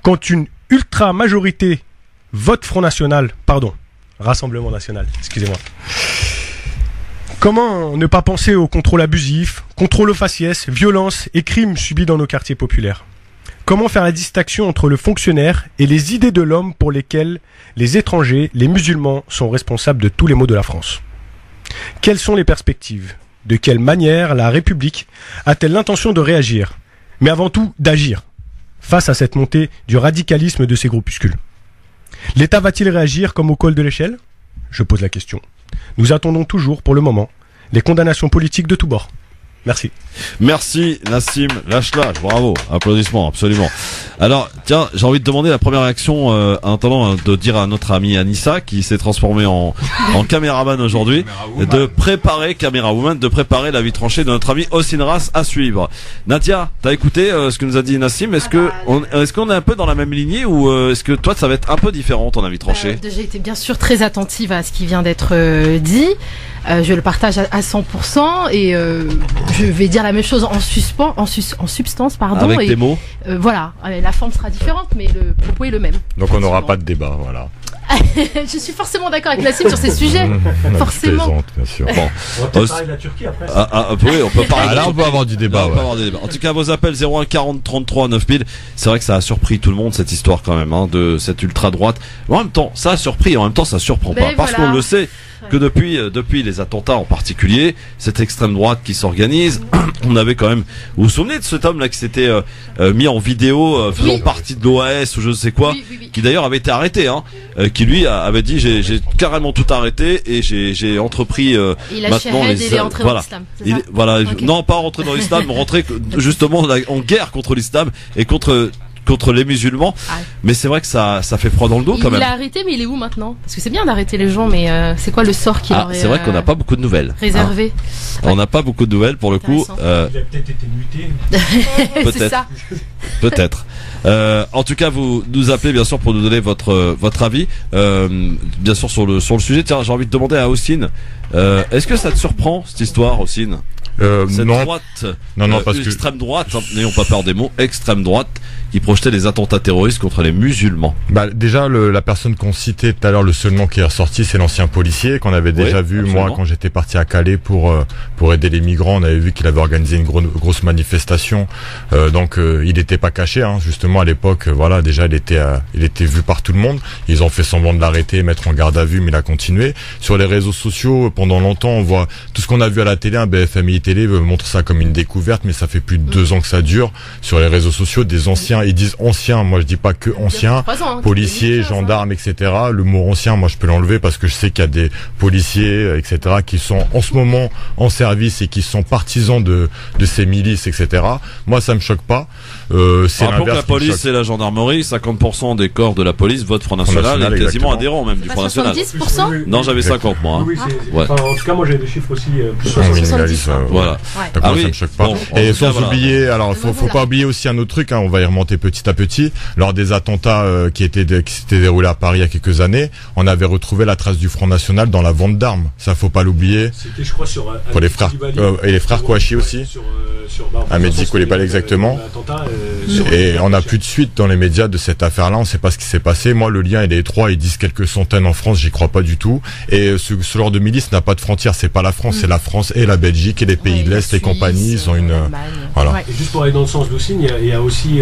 Quand une ultra-majorité vote Rassemblement National, excusez-moi. Comment ne pas penser au contrôle abusif, contrôle au faciès, violence et crimes subis dans nos quartiers populaires ? Comment faire la distinction entre le fonctionnaire et les idées de l'homme pour lesquelles les étrangers, les musulmans, sont responsables de tous les maux de la France ? Quelles sont les perspectives ? De quelle manière la République a-t-elle l'intention de réagir, mais avant tout d'agir, face à cette montée du radicalisme de ces groupuscules ? L'État va-t-il réagir comme au col de l'échelle ? Je pose la question. Nous attendons toujours, pour le moment, les condamnations politiques de tous bords. Merci. Merci Nassim, lâche-lâche, bravo, applaudissements, absolument. Alors, tiens, j'ai envie de demander la première réaction en attendant de dire à notre ami Anissa, qui s'est transformée en caméraman aujourd'hui, de préparer la vie tranchée de notre ami Osinras à suivre. Nadia, t'as écouté ce que nous a dit Nassim ? Est-ce qu'on est un peu dans la même lignée ou est-ce que toi ça va être un peu différent ton avis tranché ? J'ai été bien sûr très attentive à ce qui vient d'être dit. Je le partage à 100% et je vais dire la même chose en substance, pardon. Avec des mots. Voilà, la forme sera différente, mais le propos est le même. Donc on n'aura pas de débat, voilà. Je suis forcément d'accord avec Nassim sur ces sujets. Forcément. Plaisante, bien sûr. Bon. On va peut-être parler de la Turquie après. Oui, on peut parler. Là, on peut avoir du débat. Ouais. En tout cas, vos appels 01 40 33 9000. C'est vrai que ça a surpris tout le monde cette histoire quand même, de cette ultra droite. En même temps, ça a surpris. En même temps, ça surprend pas, parce qu'on le sait que depuis les attentats en particulier, cette extrême droite qui s'organise, on avait quand même. Vous vous souvenez de cet homme-là qui s'était mis en vidéo faisant partie de l'OAS ou je ne sais quoi, qui d'ailleurs avait été arrêté, qui lui avait dit j'ai carrément tout arrêté et j'ai entrepris maintenant les. Il est entré dans l'islam. Okay. Non, pas rentrer dans l'islam, mais rentrer justement en guerre contre l'islam et contre les musulmans. Mais c'est vrai que ça fait froid dans le dos quand même. Il l'a arrêté, mais il est où maintenant ? Parce que c'est bien d'arrêter les gens, mais c'est quoi le sort qu'il aurait c'est vrai qu'on n'a pas beaucoup de nouvelles. Réservé. On n'a pas beaucoup de nouvelles pour le coup. Il a peut-être été muté. Peut-être. C'est ça. Peut-être. En tout cas, vous nous appelez bien sûr pour nous donner votre avis, bien sûr sur le sujet. Tiens, j'ai envie de demander à Hossein, est-ce que ça te surprend cette histoire, Hossein ? Cette non. droite, Non, parce que extrême droite, n'ayons pas peur des mots, extrême droite, qui projetait des attentats terroristes contre les musulmans. Déjà, la personne qu'on citait tout à l'heure, le seul nom qui est ressorti, c'est l'ancien policier qu'on avait déjà vu. Absolument. Moi, quand j'étais parti à Calais pour aider les migrants, on avait vu qu'il avait organisé une grosse manifestation. Donc, il n'était pas caché, justement à l'époque. Voilà, déjà, il était vu par tout le monde. Ils ont fait semblant de l'arrêter, mettre en garde à vue, mais il a continué. Sur les réseaux sociaux, pendant longtemps, on voit tout ce qu'on a vu à la télé. BFM Télé montre ça comme une découverte, mais ça fait plus de 2 ans que ça dure. Sur les réseaux sociaux, des anciens ils disent anciens, moi je dis pas que anciens, policiers, gendarmes, etc. Le mot ancien, moi je peux l'enlever parce que je sais qu'il y a des policiers, etc. qui sont en ce moment en service et qui sont partisans de ces milices, etc. Moi ça me choque pas. C'est rappelons que la l'inverse qui me police choque. et la gendarmerie, 50% des corps de la police votent Front National, et quasiment exactement. adhérents même du Front National. 70%? Non, j'avais 50 moi. hein. Oui, Ouais. enfin, en tout cas, moi j'ai des chiffres aussi plus On 70. minimalise, Voilà. Ouais. Donc Ah moi, oui. ça me choque pas. Bon, en Et tout sans cas, voilà. oublier, alors faut Voilà. pas oublier aussi un autre truc, hein, on va y remonter petit à petit. Lors des attentats qui s'étaient déroulés à Paris il y a quelques années, on avait retrouvé la trace du Front National dans la vente d'armes. Ça faut pas l'oublier. C'était, je crois, sur Pour les frères et les frères Kouachi aussi. Ahmed Koulibaly, exactement. Et on n'a plus de suite dans les médias de cette affaire-là, on sait pas ce qui s'est passé. Moi, le lien, il est étroit, ils disent quelques centaines en France, j'y crois pas du tout. Et ce genre de milice n'a pas de frontières, c'est pas la France, c'est la France et la Belgique et les pays de l'Est, les compagnies, ils ont une... voilà. Ouais. Et juste pour aller dans le sens d'Houssine, il y a aussi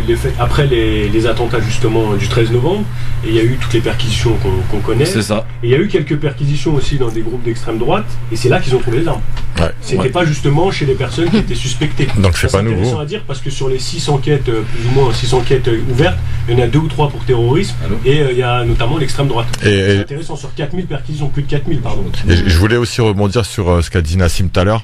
l'effet, après les attentats justement du 13 novembre, et il y a eu toutes les perquisitions qu'on connaît. C'est ça. Et il y a eu quelques perquisitions aussi dans des groupes d'extrême droite, et c'est là qu'ils ont trouvé les armes. Ouais. C'était pas justement chez les personnes qui étaient suspectées. Donc c'est Ça, pas intéressant nouveau. à dire parce que sur les 6 enquêtes, plus ou moins 6 enquêtes ouvertes, il y en a 2 ou 3 pour terrorisme, et il y a notamment l'extrême droite. C'est Et intéressant, sur 4000 perquisitions, plus de 4000 pardon. je voulais aussi rebondir sur ce qu'a dit Nassim tout à l'heure.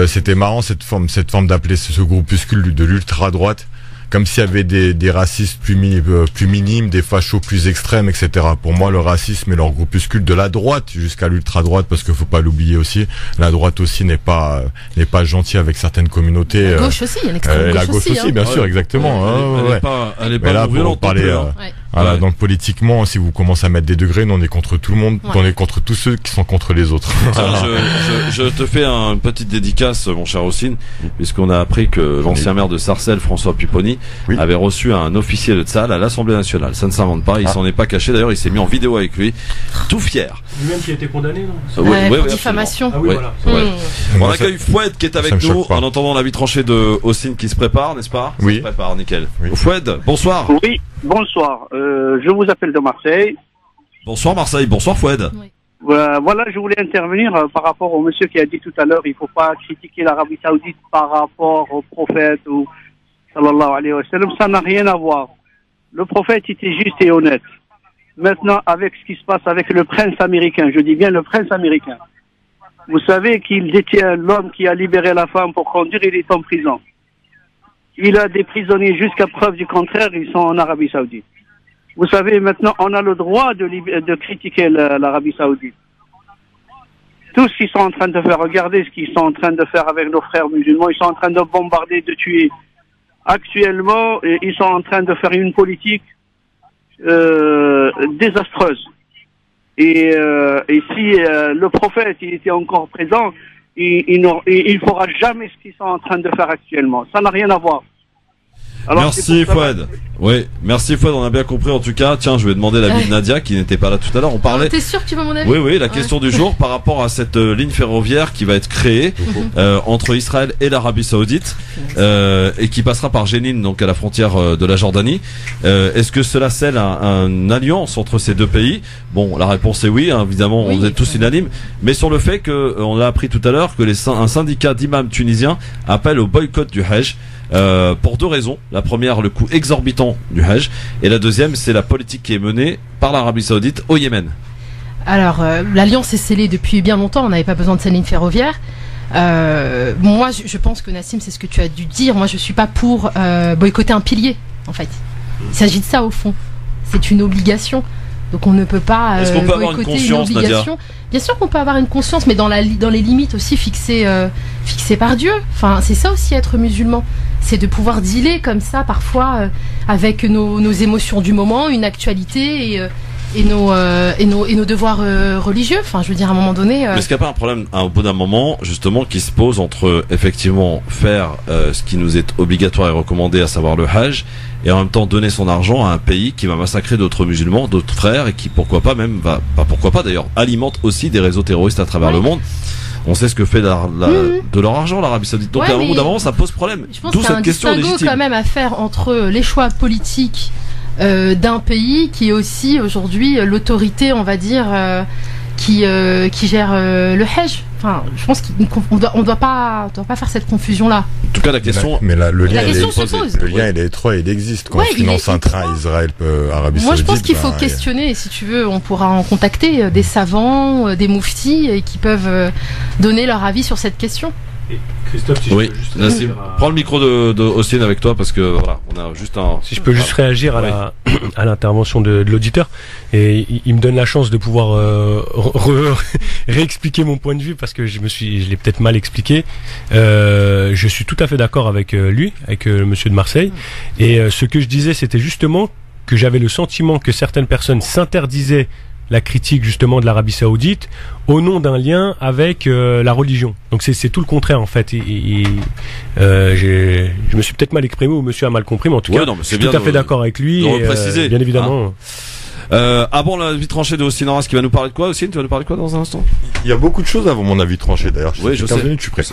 C'était marrant cette forme d'appeler ce groupuscule de l'ultra droite, comme s'il y avait des racistes plus minimes, des fachos plus extrêmes, etc. Pour moi, le racisme et leur groupuscule de la droite jusqu'à l'ultra droite, parce qu'il faut pas l'oublier aussi, la droite aussi n'est pas gentille avec certaines communautés. La gauche aussi, il y a l'extrême gauche la gauche aussi, hein. bien sûr, exactement. Elle est pas Mais non là, violente pour non parler, plus, hein. Ouais. voilà, Ouais. donc politiquement, si vous commencez à mettre des degrés, nous on est contre tout le monde, Ouais. on est contre tous ceux qui sont contre les autres. Tiens, je te fais une petite dédicace, mon cher Houssine, puisqu'on a appris que l'ancien maire de Sarcelles, François Pupponi, Oui. avait reçu un officier de Tsahal à l'Assemblée nationale. Ça ne s'invente pas, il s'en est pas caché. D'ailleurs, il s'est mis en vidéo avec lui, tout fier. Lui-même qui a été condamné, non Oui, Ouais, oui, pour oui, diffamation. Ah oui, Ouais. voilà. Ouais. On Moi, accueille Foued qui est avec ça me nous choque pas. en entendant l'avis tranché de Houssine qui se prépare, n'est-ce pas? Ça Oui. se prépare, nickel. Oui. Foued, bonsoir. Oui, bonsoir. Je vous appelle de Marseille. Bonsoir Marseille, bonsoir Foued. Voilà, je voulais intervenir par rapport au monsieur qui a dit tout à l'heure, il faut pas critiquer l'Arabie Saoudite par rapport au prophète ou sallallahu alayhi wa sallam. Ça n'a rien à voir. Le prophète était juste et honnête. Maintenant, avec ce qui se passe avec le prince américain, je dis bien le prince américain. Vous savez qu'il détient l'homme qui a libéré la femme pour conduire, il est en prison. Il a des prisonniers jusqu'à preuve du contraire, ils sont en Arabie Saoudite. Vous savez, maintenant, on a le droit de critiquer l'Arabie Saoudite. Tout ce qu'ils sont en train de faire, regardez ce qu'ils sont en train de faire avec nos frères musulmans, ils sont en train de bombarder, de tuer. Actuellement, ils sont en train de faire une politique désastreuse. Et si le prophète il était encore présent, il fera jamais ce qu'ils sont en train de faire actuellement. Ça n'a rien à voir. Alors, Merci Foued. Oui, merci Foued, on a bien compris en tout cas. Tiens, je vais demander l'avis de Nadia qui n'était pas là tout à l'heure. On parlait. T'es sûr que tu veux mon avis? Oui, la question du jour par rapport à cette ligne ferroviaire qui va être créée entre Israël et l'Arabie Saoudite et qui passera par Jénine, donc à la frontière de la Jordanie. Est-ce que cela scelle une alliance entre ces deux pays? Bon, la réponse est oui, hein, évidemment, Oui. on est tous unanimes. Mais sur le fait que, on a appris tout à l'heure que un syndicat d'imams tunisiens appelle au boycott du Hajj. Pour deux raisons. La première, le coût exorbitant du Hajj, et la deuxième, c'est la politique qui est menée par l'Arabie Saoudite au Yémen. Alors, l'alliance est scellée depuis bien longtemps, on n'avait pas besoin de cette ligne ferroviaire. Moi, je pense que Nassim, c'est ce que tu as dû dire, moi je suis pas pour boycotter un pilier, en fait. Il s'agit de ça au fond. C'est une obligation. Donc on ne peut pas Est-ce qu'on peut avoir une boycotter conscience, obligation. Bien sûr qu'on peut avoir une conscience, mais dans les limites aussi fixées par Dieu. Enfin, c'est ça aussi être musulman. C'est de pouvoir dealer comme ça parfois avec nos émotions du moment, une actualité et nos devoirs religieux. Enfin, je veux dire, à un moment donné. Mais est-ce qu'il n'y a pas un problème au bout d'un moment, justement, qui se pose entre effectivement faire ce qui nous est obligatoire et recommandé, à savoir le Hajj, et en même temps donner son argent à un pays qui va massacrer d'autres musulmans, d'autres frères, et qui pourquoi pas même pourquoi pas d'ailleurs, alimente aussi des réseaux terroristes à travers le monde. On sait ce que fait de leur argent l'Arabie Saoudite. Donc Ouais, à un bout d'un moment, ça pose problème. Je pense D'où qu'il y a cette un question distinguo légitime. quand même à faire entre les choix politiques d'un pays qui est aussi aujourd'hui l'autorité, on va dire, qui gère le Hajj. Enfin, je pense qu'on doit pas faire cette confusion là. En tout cas, la question. Mais là, le lien, il est étroit, il existe. Quand on finance un train Israël, Arabie Saoudite. Moi, je pense qu'il faut questionner. Si tu veux, on pourra en contacter des savants, des mouftis, qui peuvent donner leur avis sur cette question. Et Christophe, si oui, je peux juste prends le micro de Austin avec toi parce que voilà, on a juste un. Si je peux juste réagir à l'intervention de l'auditeur, et il me donne la chance de pouvoir réexpliquer mon point de vue parce que je l'ai peut-être mal expliqué. Je suis tout à fait d'accord avec lui, avec Monsieur de Marseille, et ce que je disais, c'était justement que j'avais le sentiment que certaines personnes s'interdisaient la critique justement de l'Arabie Saoudite au nom d'un lien avec la religion. Donc c'est tout le contraire en fait. Je me suis peut-être mal exprimé ou monsieur a mal compris, mais en tout cas, je suis tout à fait d'accord avec lui. Et préciser, bien évidemment. Avant l'avis tranché de Austin Arras qui va nous parler de quoi, Austin, tu vas nous parler de quoi dans un instant? Il y a beaucoup de choses avant mon avis tranché d'ailleurs. Oui, je sais. Minutes, je suis prêt.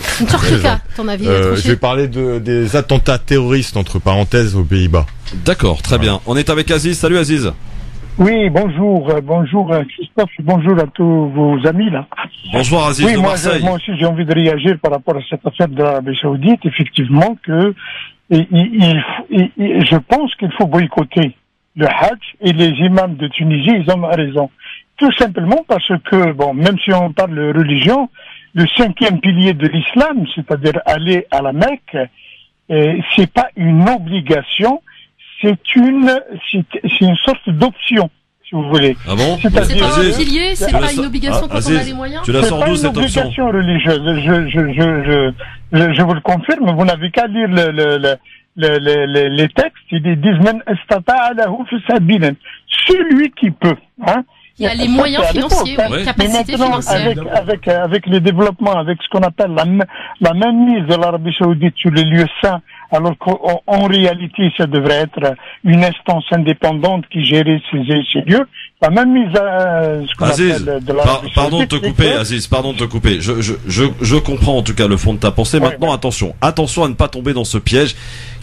Ton avis tranché. Je vais parler des attentats terroristes entre parenthèses aux Pays-Bas. D'accord, très bien. On est avec Aziz. Salut Aziz. Oui, bonjour Christophe, bonjour à tous vos amis là. Bonjour Aziz de Marseille. Moi aussi j'ai envie de réagir par rapport à cette affaire de l'Arabie Saoudite. Effectivement que je pense qu'il faut boycotter le Hajj, et les imams de Tunisie, ils ont raison. Tout simplement parce que, même si on parle de religion, le 5e pilier de l'islam, c'est-à-dire aller à la Mecque, c'est pas une obligation, c'est une sorte d'option, si vous voulez. Ah bon? C'est pas un pilier, c'est pas une obligation quand on a les moyens. Tu la sors d'où cette option? C'est pas une obligation religieuse. Je vous le confirme, vous n'avez qu'à lire les textes, ils disent même celui qui peut, hein. Il y a les moyens financiers, capacité financière. Avec le développement, avec ce qu'on appelle la mainmise de l'Arabie Saoudite sur les lieux saints, alors qu'en réalité, ça devrait être une instance indépendante qui gérait ces lieux. La mainmise, ce qu'on appelle de l'Arabie Saoudite. Pardon de te couper, Aziz, pardon de te couper. Je comprends en tout cas le fond de ta pensée. Maintenant, attention à ne pas tomber dans ce piège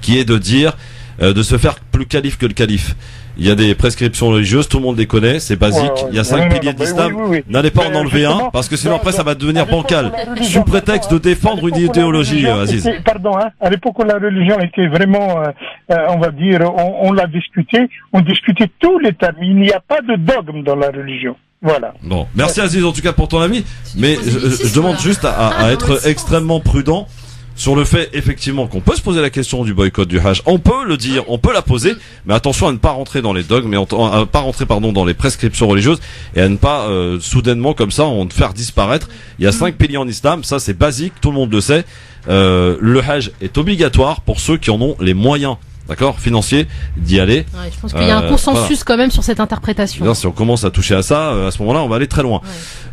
qui est de dire, de se faire plus calife que le calife. Il y a des prescriptions religieuses, tout le monde les connaît, c'est basique. Il y a 5 piliers d'islam. N'allez pas en enlever un, parce que sinon après ça va devenir bancal. Sous prétexte de défendre une idéologie, Aziz. Pardon, à l'époque où la religion était vraiment, on va dire, on l'a discuté, on discutait tous les thèmes. Il n'y a pas de dogme dans la religion. Voilà. Bon, merci Aziz en tout cas pour ton avis. Mais je demande juste à être extrêmement prudent sur le fait effectivement qu'on peut se poser la question du boycott du Hajj. On peut le dire, on peut la poser, mais attention à ne pas rentrer dans les dogmes, à pas rentrer dans les prescriptions religieuses, et à ne pas soudainement comme ça en faire disparaître. Il y a 5 piliers en islam, ça c'est basique, tout le monde le sait. Le Hajj est obligatoire pour ceux qui en ont les moyens, d'accord, financiers, d'y aller. Ouais, je pense qu'il y a un consensus quand même sur cette interprétation. Bien, si on commence à toucher à ça, à ce moment-là, on va aller très loin. Ouais.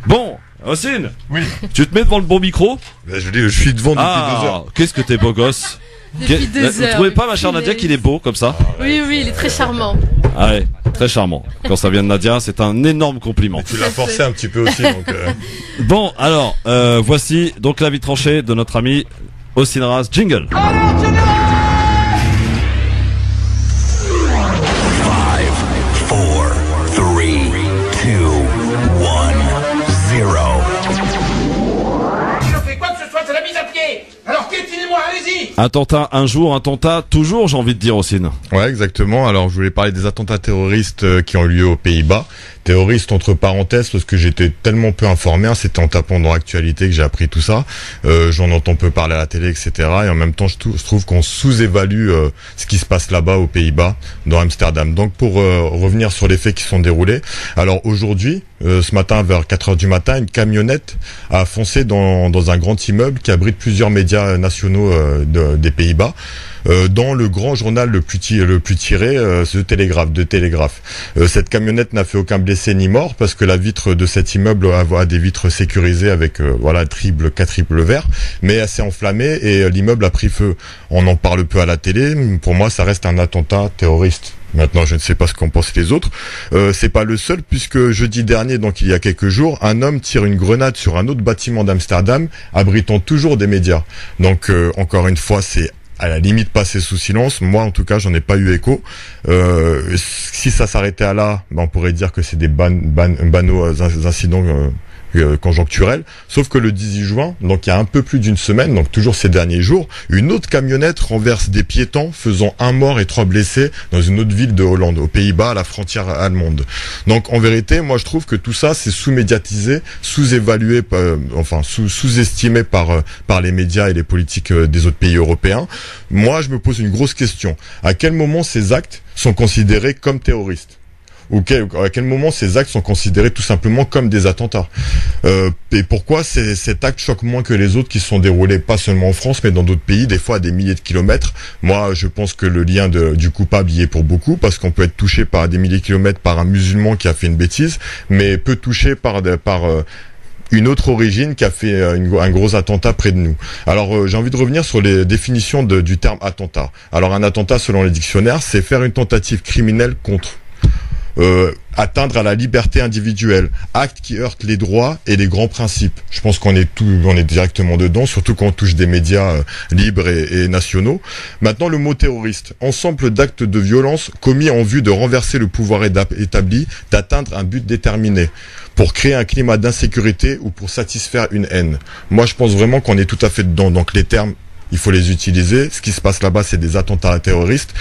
Bon. Austin, oui. Tu te mets devant le bon micro? Je suis devant depuis 2 heures. Qu'est-ce que t'es beau gosse. Depuis 2 heures. Vous trouvez pas, ma chère Nadia, qu'il est beau comme ça? Oui, il est très charmant. Ah ouais, très charmant. Quand ça vient de Nadia, c'est un énorme compliment. Et tu l'as forcé un petit peu aussi. Donc Bon, alors, voici donc l'avis tranché de notre ami Austin Arras. Jingle. Alors piétinez-moi, allez-y. Attentat un jour, attentat toujours, j'ai envie de dire aussi. Ouais, exactement. Alors je voulais parler des attentats terroristes qui ont eu lieu aux Pays-Bas. Terroristes entre parenthèses parce que j'étais tellement peu informé, hein, c'était en tapant dans l'actualité que j'ai appris tout ça. J'en entends peu parler à la télé, etc. Et en même temps, je trouve qu'on sous-évalue ce qui se passe là-bas aux Pays-Bas, dans Amsterdam. Donc pour revenir sur les faits qui sont déroulés. Alors aujourd'hui, ce matin vers 4h du matin, une camionnette a foncé dans un grand immeuble qui abrite plusieurs médias nationaux des Pays-Bas. Dans le grand journal le plus tiré, de Télégraphe. Cette camionnette n'a fait aucun blessé ni mort parce que la vitre de cet immeuble a des vitres sécurisées avec triple verre, mais elle s'est enflammée et l'immeuble a pris feu. On en parle peu à la télé. Pour moi, ça reste un attentat terroriste. Maintenant, je ne sais pas ce qu'en pensent les autres. C'est pas le seul puisque jeudi dernier, donc il y a quelques jours, un homme tire une grenade sur un autre bâtiment d'Amsterdam, abritant toujours des médias. Donc encore une fois, c'est à la limite passé sous silence. Moi, en tout cas, j'en ai pas eu écho. Si ça s'arrêtait à là, on pourrait dire que c'est des banaux incidents conjoncturelle. Sauf que le 18 juin, donc il y a un peu plus d'une semaine, donc toujours ces derniers jours, une autre camionnette renverse des piétons, faisant 1 mort et 3 blessés dans une autre ville de Hollande, aux Pays-Bas, à la frontière allemande. Donc en vérité, moi je trouve que tout ça c'est sous-médiatisé, sous-évalué, sous-estimé par les médias et les politiques des autres pays européens. Moi je me pose une grosse question. À quel moment ces actes sont considérés comme terroristes ? Ou à quel moment ces actes sont considérés tout simplement comme des attentats, et pourquoi cet acte choque moins que les autres qui sont déroulés pas seulement en France mais dans d'autres pays, des fois à des milliers de kilomètres. Moi je pense que le lien du coupable y est pour beaucoup, parce qu'on peut être touché par des milliers de kilomètres par un musulman qui a fait une bêtise, mais peut toucher par une autre origine qui a fait un gros attentat près de nous. Alors j'ai envie de revenir sur les définitions du terme attentat. Alors un attentat selon les dictionnaires, c'est faire une tentative criminelle contre, atteindre à la liberté individuelle, acte qui heurte les droits et les grands principes. Je pense qu'on est directement dedans, surtout quand on touche des médias libres et nationaux. Maintenant, le mot terroriste, ensemble d'actes de violence commis en vue de renverser le pouvoir établi, d'atteindre un but déterminé, pour créer un climat d'insécurité ou pour satisfaire une haine. Moi, je pense vraiment qu'on est tout à fait dedans. Donc les termes, il faut les utiliser. Ce qui se passe là-bas, c'est des attentats terroristes.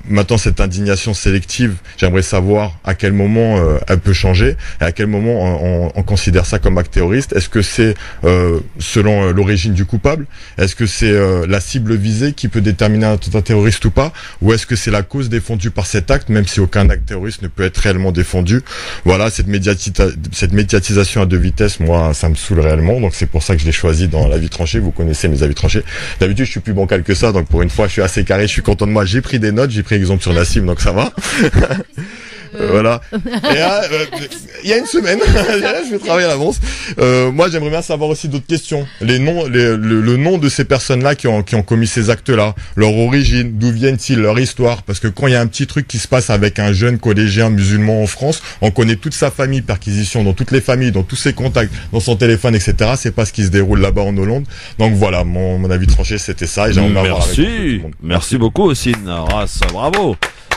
Maintenant, cette indignation sélective, j'aimerais savoir à quel moment elle peut changer et à quel moment on considère ça comme acte terroriste. Est-ce que c'est selon l'origine du coupable? Est-ce que c'est la cible visée qui peut déterminer un attentat terroriste ou pas? Ou est-ce que c'est la cause défendue par cet acte, même si aucun acte terroriste ne peut être réellement défendu? Voilà, cette médiatisation à deux vitesses, moi, ça me saoule réellement. Donc c'est pour ça que je l'ai choisi dans La Vie tranchée. Vous connaissez mes avis tranchés. D'habitude, je suis plus bancal que ça, donc pour une fois, je suis assez carré, je suis content de moi. J'ai pris des notes, j'ai pris exemple sur Nassim, donc ça va. Voilà. Et il y a une semaine, je vais travailler à l'avance. Moi, j'aimerais bien savoir aussi d'autres questions. Les noms, le nom de ces personnes-là qui ont commis ces actes-là, leur origine, d'où viennent-ils, leur histoire. Parce que quand il y a un petit truc qui se passe avec un jeune collégien musulman en France, on connaît toute sa famille, perquisition dans toutes les familles, dans tous ses contacts, dans son téléphone, etc. C'est pas ce qui se déroule là-bas en Hollande. Donc voilà, mon avis tranché, c'était ça. Et j'aimerais avoir la réponse de tout le monde. Merci beaucoup, Ossine Ras. Bravo.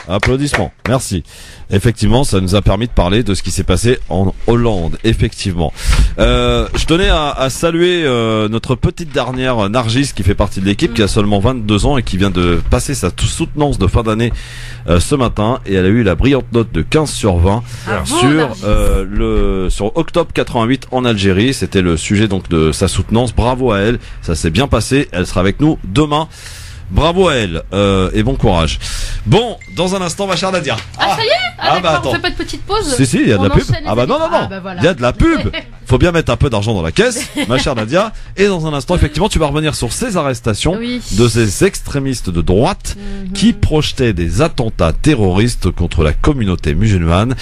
Applaudissements. Merci. Effectivement, ça nous a permis de parler de ce qui s'est passé en Hollande. Effectivement. Je tenais à saluer notre petite dernière Nargis qui fait partie de l'équipe, qui a seulement 22 ans et qui vient de passer sa soutenance de fin d'année ce matin, et elle a eu la brillante note de 15 sur 20 sur Octobre 88 en Algérie. C'était le sujet donc de sa soutenance. Bravo à elle. Ça s'est bien passé. Elle sera avec nous demain. Bravo à elle, et bon courage. Bon, dans un instant, ma chère Nadia. Ah, ça y est? Attends. On fait pas de petite pause? Si, il y a de la pub. Ah bah non. Voilà. Il y a de la pub. Faut bien mettre un peu d'argent dans la caisse, ma chère Nadia. Et dans un instant, effectivement, tu vas revenir sur ces arrestations de ces extrémistes de droite qui projetaient des attentats terroristes contre la communauté musulmane.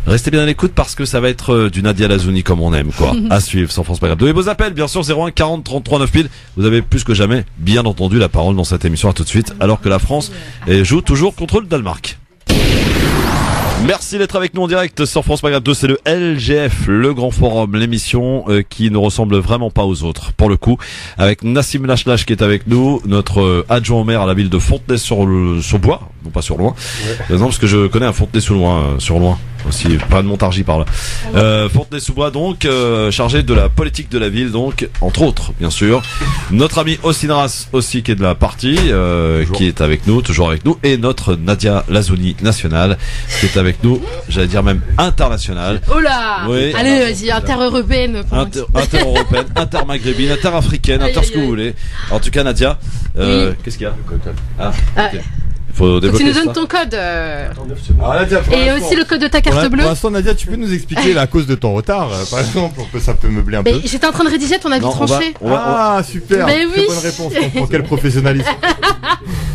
Restez bien à l'écoute parce que ça va être du Nadia Lazouni comme on aime, quoi. À suivre sur France Maghreb. Donnez vos appels, bien sûr, 01 40 33 9000. Vous avez plus que jamais bien entendu la parole dans cette émission. À tout de suite, alors que la France joue toujours contre le Danemark. Merci d'être avec nous en direct sur France Maghreb 2, c'est le LGF, le grand forum, l'émission qui ne ressemble vraiment pas aux autres. Pour le coup, avec Nassim Lachlach qui est avec nous, notre adjoint au maire à la ville de Fontenay-sur-Bois, non pas sur Loing, non, parce que je connais un Fontenay-sur-Loing, aussi, pas de Montargis par là. Fontenay-sous-Bois donc, chargé de la politique de la ville, donc, entre autres, bien sûr. Notre ami Ossine Ras aussi qui est de la partie, qui est avec nous, toujours avec nous, et notre Nadia Lazouni nationale, qui est avec nous, j'allais dire même internationale. Oh là! Oui. Allez, vas-y, inter-européenne. Inter-européenne, inter-maghrébine, inter-africaine, ce que vous voulez. En tout cas, Nadia, qu'est-ce qu'il y a? Okay. Faut tu nous donnes ton code. Nadia, et aussi le code de ta carte bleue. Pour l'instant, Nadia, tu peux nous expliquer la cause de ton retard, par exemple, pour que ça peut meubler un peu. J'étais en train de rédiger ton avis tranché. Ah, super. Mais très bonne réponse. Quel professionnalisme.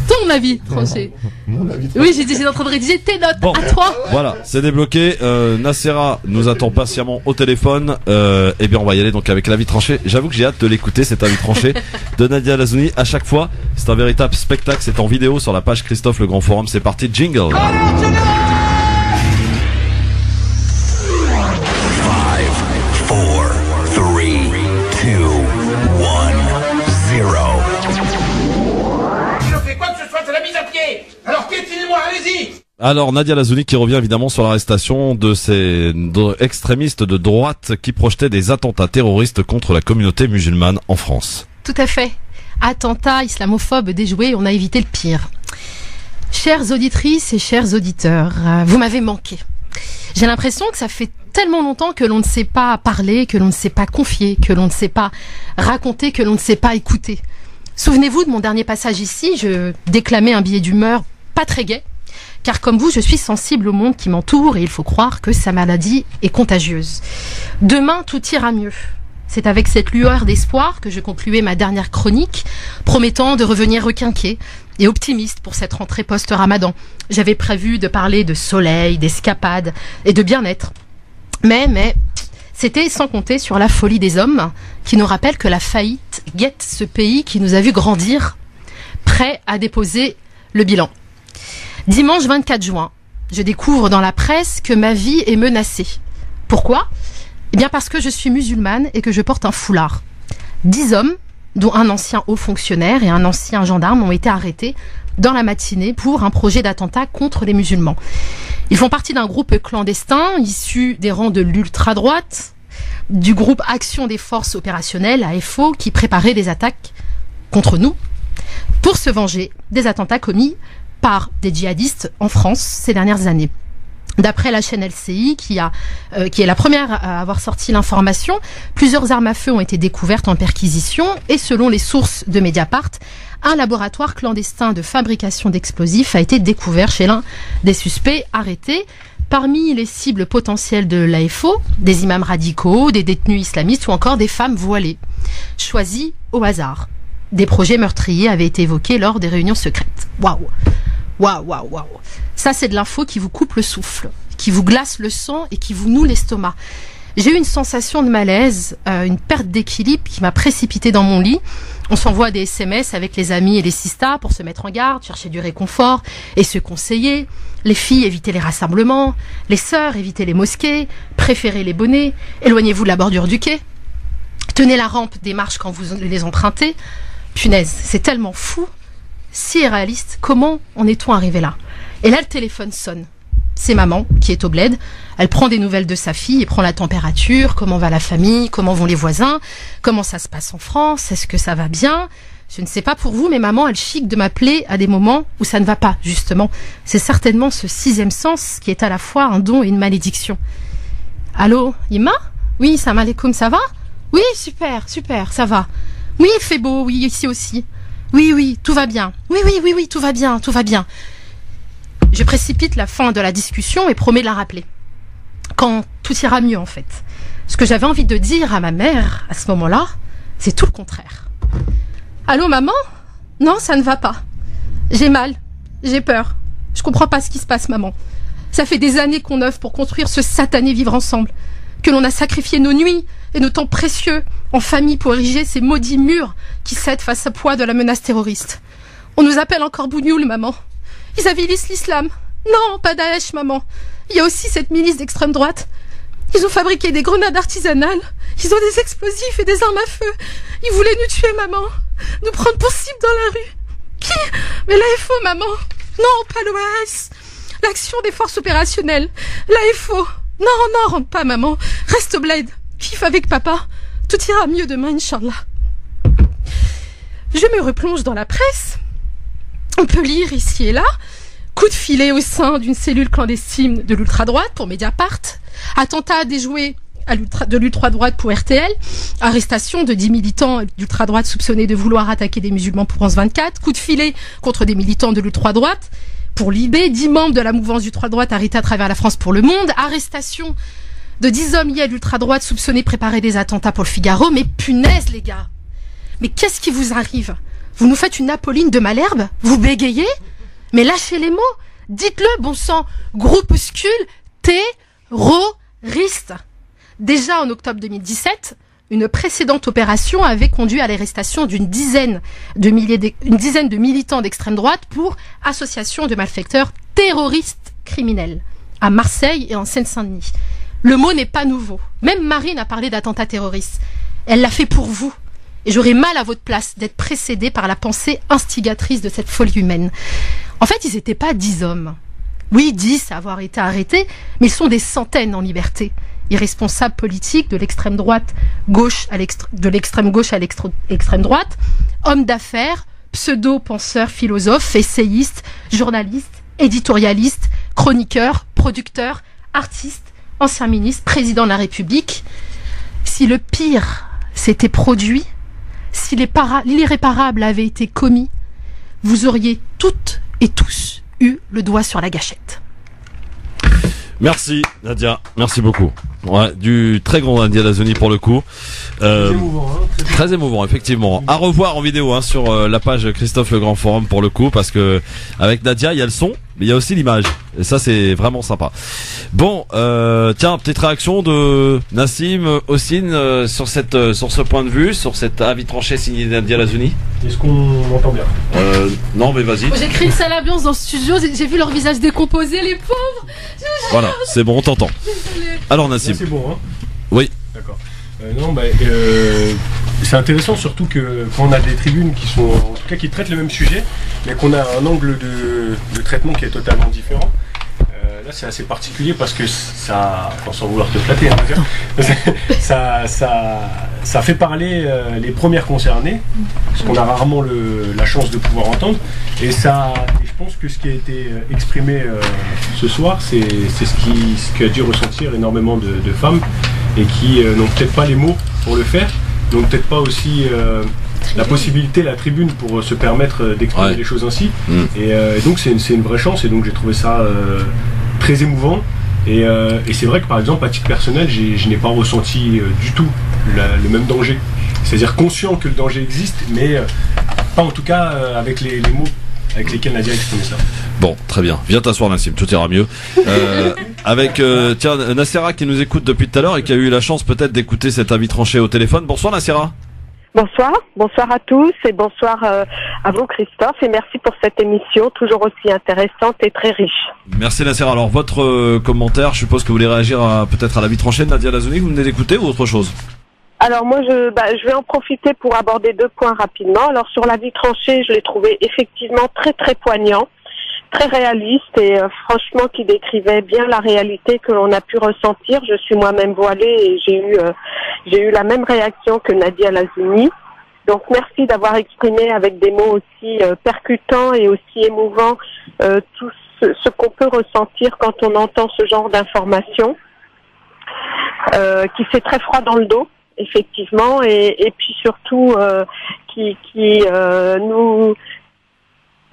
Ton avis tranché. Mon avis tranché. Oui, j'étais en train de rédiger tes notes. Bon, à toi. Voilà, c'est débloqué. Nassera nous attend patiemment au téléphone. Eh bien, on va y aller donc avec l'avis tranché. J'avoue que j'ai hâte de l'écouter, cet avis tranché de Nadia Lazouni. À chaque fois, c'est un véritable spectacle. C'est en vidéo sur la page Christophe le Grand Forum. C'est parti, jingle. 5, 4, 3, 2, 1, 0. Si je fais quoi que ce soit, c'est la mise à pied. Alors piétinez-moi, allez-y. Alors Nadia Lazouni qui revient évidemment sur l'arrestation de ces extrémistes de droite qui projetaient des attentats terroristes contre la communauté musulmane en France. Tout à fait. Attentats islamophobes déjoués, on a évité le pire. Chères auditrices et chers auditeurs, vous m'avez manqué. J'ai l'impression que ça fait tellement longtemps que l'on ne sait pas parler, que l'on ne sait pas confier, que l'on ne sait pas raconter, que l'on ne sait pas écouter. Souvenez-vous de mon dernier passage ici, je déclamais un billet d'humeur pas très gai, car comme vous, je suis sensible au monde qui m'entoure et il faut croire que sa maladie est contagieuse. Demain, tout ira mieux. C'est avec cette lueur d'espoir que je concluais ma dernière chronique, promettant de revenir requinqué et optimiste pour cette rentrée post-Ramadan. J'avais prévu de parler de soleil, d'escapade et de bien-être. Mais, c'était sans compter sur la folie des hommes qui nous rappellent que la faillite guette ce pays qui nous a vu grandir, prêt à déposer le bilan. Dimanche 24 juin, je découvre dans la presse que ma vie est menacée. Pourquoi ? Eh bien parce que je suis musulmane et que je porte un foulard. 10 hommes, dont un ancien haut fonctionnaire et un ancien gendarme, ont été arrêtés dans la matinée pour un projet d'attentat contre les musulmans. Ils font partie d'un groupe clandestin issu des rangs de l'ultra-droite, du groupe Action des Forces Opérationnelles, AFO, qui préparait des attaques contre nous pour se venger des attentats commis par des djihadistes en France ces dernières années. D'après la chaîne LCI, qui est la première à avoir sorti l'information, plusieurs armes à feu ont été découvertes en perquisition et selon les sources de Mediapart, un laboratoire clandestin de fabrication d'explosifs a été découvert chez l'un des suspects arrêtés. Parmi les cibles potentielles de l'AFO, des imams radicaux, des détenus islamistes ou encore des femmes voilées, choisies au hasard. Des projets meurtriers avaient été évoqués lors des réunions secrètes. Waouh! Waouh, waouh, waouh. Ça, c'est de l'info qui vous coupe le souffle, qui vous glace le sang et qui vous noue l'estomac. J'ai eu une sensation de malaise, une perte d'équilibre qui m'a précipitée dans mon lit. On s'envoie des SMS avec les amis et les sistas pour se mettre en garde, chercher du réconfort et se conseiller. Les filles, évitez les rassemblements. Les sœurs, évitez les mosquées. Préférez les bonnets. Éloignez-vous de la bordure du quai. Tenez la rampe des marches quand vous les empruntez. Punaise, c'est tellement fou. Si réaliste, comment en est-on arrivé là? Et là, le téléphone sonne. C'est maman qui est au bled. Elle prend des nouvelles de sa fille et prend la température. Comment va la famille? Comment vont les voisins? Comment ça se passe en France? Est-ce que ça va bien? Je ne sais pas pour vous, mais maman, elle chique de m'appeler à des moments où ça ne va pas, justement. C'est certainement ce sixième sens qui est à la fois un don et une malédiction. Allô, Ima? Oui, salam alaikum, ça va? Oui, super, ça va. Oui, il fait beau, oui, ici aussi. Oui, tout va bien. Oui, tout va bien. Je précipite la fin de la discussion et promets de la rappeler. Quand tout ira mieux, en fait. Ce que j'avais envie de dire à ma mère, à ce moment-là, c'est tout le contraire. Allô, maman? Non, ça ne va pas. J'ai mal. J'ai peur. Je comprends pas ce qui se passe, maman. Ça fait des années qu'on œuvre pour construire ce satané vivre ensemble. Que l'on a sacrifié nos nuits et nos temps précieux en famille pour ériger ces maudits murs qui cèdent face au poids de la menace terroriste. On nous appelle encore Bougnoul, maman. Ils avilissent l'islam. Non, pas Daesh, maman. Il y a aussi cette milice d'extrême droite. Ils ont fabriqué des grenades artisanales. Ils ont des explosifs et des armes à feu. Ils voulaient nous tuer, maman. Nous prendre pour cible dans la rue. Qui? Mais l'AFO, maman. Non, pas l'OAS. L'Action des Forces Opérationnelles. L'AFO. Non, rentre pas, maman. Reste au bled. Kiffe avec papa. Tout ira mieux demain, Inch'Allah. Je me replonge dans la presse. On peut lire ici et là. Coup de filet au sein d'une cellule clandestine de l'ultra-droite pour Mediapart. Attentat déjoué de l'ultra-droite pour RTL. Arrestation de 10 militants d'ultra-droite soupçonnés de vouloir attaquer des musulmans pour France 24. Coup de filet contre des militants de l'ultra-droite pour Libé. 10 membres de la mouvance d'ultra-droite arrêtés à travers la France pour Le Monde. Arrestation de 10 hommes liés à l'ultra-droite soupçonnés de préparer des attentats pour Le Figaro. Mais punaise, les gars! Mais qu'est-ce qui vous arrive? Vous nous faites une Apolline de Malherbe? Vous bégayez? Mais lâchez les mots! Dites-le, bon sang! Groupuscule terroriste! Déjà en octobre 2017, une précédente opération avait conduit à l'arrestation d'une dizaine de militants d'extrême droite pour association de malfaiteurs terroristes criminels à Marseille et en Seine-Saint-Denis. Le mot n'est pas nouveau. Même Marine a parlé d'attentats terroristes. Elle l'a fait pour vous. Et j'aurais mal à votre place d'être précédée par la pensée instigatrice de cette folie humaine. En fait, ils n'étaient pas 10 hommes. Oui, 10 à avoir été arrêtés, mais ils sont des centaines en liberté. Irresponsables politiques de l'extrême droite, de l'extrême gauche à l'extrême droite, hommes d'affaires, pseudo-penseurs, philosophes, essayistes, journalistes, éditorialistes, chroniqueurs, producteurs, artistes, anciens ministres, président de la République. Si le pire s'était produit, si l'irréparable avait été commis, vous auriez toutes et tous eu le doigt sur la gâchette. Merci Nadia, merci beaucoup. Ouais, du très grand Nadia Lazoni pour le coup. Très émouvant, hein, très émouvant, effectivement. À revoir en vidéo hein, sur la page Christophe Le Grand Forum pour le coup, parce que avec Nadia, il y a le son, mais il y a aussi l'image. Et ça, c'est vraiment sympa. Bon, tiens, petite réaction de Nassim, Ossine sur ce point de vue, sur cet avis tranché signé Nadia Lazoni. Est-ce qu'on m'entend bien? Non, mais vas-y. J'ai créé une sale ambiance dans le studio, j'ai vu leur visage décomposé, les pauvres. Voilà, c'est bon, on t'entend. Alors Nassim. C'est bon, hein? Oui. D'accord. C'est intéressant surtout que quand on a des tribunes qui sont, en tout cas qui traitent le même sujet, mais qu'on a un angle de traitement qui est totalement différent. Là, c'est assez particulier parce que ça, sans vouloir te flatter, ça fait parler les premières concernées, ce qu'on a rarement la chance de pouvoir entendre. Et je pense que ce qui a été exprimé ce soir, c'est ce qui a dû ressentir énormément de femmes et qui n'ont peut-être pas les mots pour le faire, n'ont peut-être pas aussi la possibilité, la tribune pour se permettre d'exprimer les choses ainsi. Et donc c'est une vraie chance, et donc j'ai trouvé ça très émouvant. Et c'est vrai que par exemple à titre personnel, je n'ai pas ressenti du tout le même danger. C'est-à-dire conscient que le danger existe, mais pas en tout cas avec les mots avec lesquels Nadia exprimait ça. Bon, très bien. Viens t'asseoir Nassim, tout ira mieux. Avec tiens, Nassera qui nous écoute depuis tout à l'heure et qui a eu la chance peut-être d'écouter cet avis tranché au téléphone. Bonsoir Nassera. Bonsoir à tous et bonsoir à vous Christophe, et merci pour cette émission toujours aussi intéressante et très riche. Merci Nassera. Alors votre commentaire, je suppose que vous voulez réagir peut-être à l'avis tranché de Nadia Lazoni que vous venez d'écouter, ou autre chose? Alors moi je vais en profiter pour aborder 2 points rapidement. Alors sur l'avis tranché, je l'ai trouvé effectivement très très poignant, très réaliste et franchement qui décrivait bien la réalité que l'on a pu ressentir. Je suis moi-même voilée et j'ai eu la même réaction que Nadia Lazoni. Donc merci d'avoir exprimé avec des mots aussi percutants et aussi émouvants tout ce qu'on peut ressentir quand on entend ce genre d'informations qui fait très froid dans le dos. Effectivement, et puis surtout qui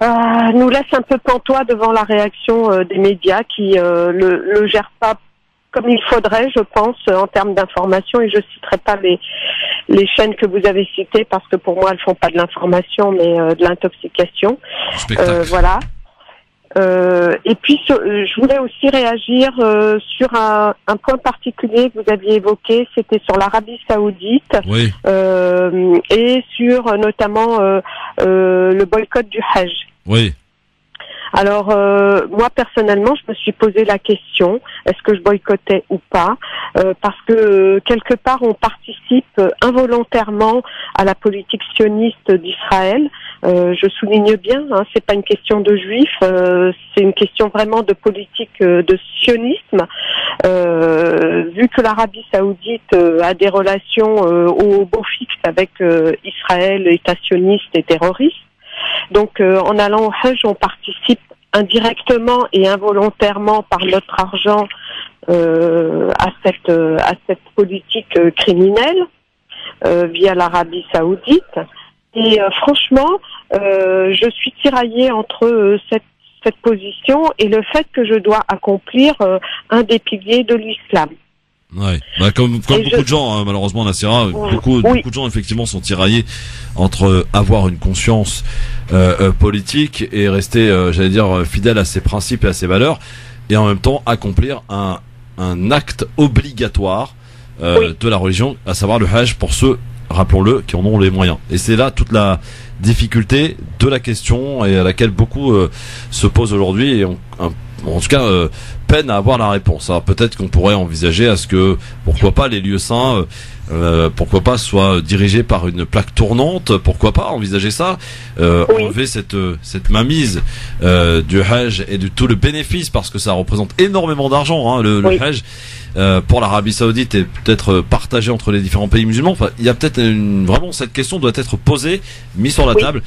nous laisse un peu pantois devant la réaction des médias qui le gèrent pas comme il faudrait, je pense, en termes d'information. Et je citerai pas les chaînes que vous avez citées parce que pour moi elles font pas de l'information mais de l'intoxication. Voilà. Et puis je voulais aussi réagir sur un point particulier que vous aviez évoqué, c'était sur l'Arabie Saoudite, oui. Et sur notamment le boycott du Hajj. Oui. Alors moi personnellement, je me suis posé la question, est-ce que je boycottais ou pas, parce que quelque part on participe involontairement à la politique sioniste d'Israël. Je souligne bien, hein, c'est pas une question de juifs, c'est une question vraiment de politique de sionisme. Vu que l'Arabie Saoudite a des relations au beau fixe avec Israël, État sioniste et terroriste. Donc en allant au Hajj, on participe indirectement et involontairement par notre argent à cette politique criminelle via l'Arabie Saoudite. Et franchement, je suis tiraillée entre cette position et le fait que je dois accomplir un des piliers de l'islam. Ouais, bah comme beaucoup de gens, hein, malheureusement, Nassera, beaucoup de gens effectivement sont tiraillés entre avoir une conscience politique et rester, j'allais dire, fidèle à ses principes et à ses valeurs, et en même temps accomplir un acte obligatoire de la religion, à savoir le Hajj pour ceux, rappelons-le, qui en ont les moyens. Et c'est là toute la difficulté de la question et à laquelle beaucoup se posent aujourd'hui, et en tout cas peinent à avoir la réponse. Alors peut-être qu'on pourrait envisager à ce que, pourquoi pas, les lieux saints pourquoi pas, soit dirigé par une plaque tournante, pourquoi pas envisager ça, enlever cette mainmise du Hajj et de tout le bénéfice, parce que ça représente énormément d'argent, hein, le Hajj. Pour l'Arabie Saoudite et peut-être partagé entre les différents pays musulmans. Enfin, il y a peut-être vraiment cette question doit être posée, mise sur la table.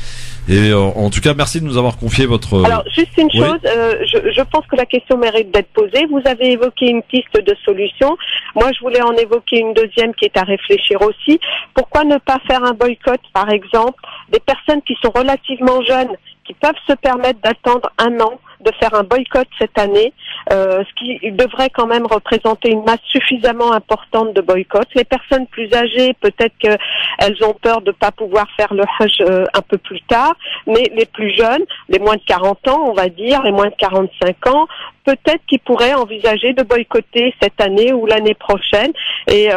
Et en tout cas, merci de nous avoir confié votre. Alors, juste une chose, je pense que la question mérite d'être posée. Vous avez évoqué une piste de solution. Moi, je voulais en évoquer une deuxième qui est à réfléchir aussi. Pourquoi ne pas faire un boycott, par exemple, des personnes qui sont relativement jeunes, qui peuvent se permettre d'attendre un an, de faire un boycott cette année, ce qui devrait quand même représenter une masse suffisamment importante de boycott. Les personnes plus âgées, peut-être qu'elles ont peur de ne pas pouvoir faire le Hajj un peu plus tard, mais les plus jeunes, les moins de 40 ans, on va dire, les moins de 45 ans, peut-être qu'ils pourraient envisager de boycotter cette année ou l'année prochaine. Et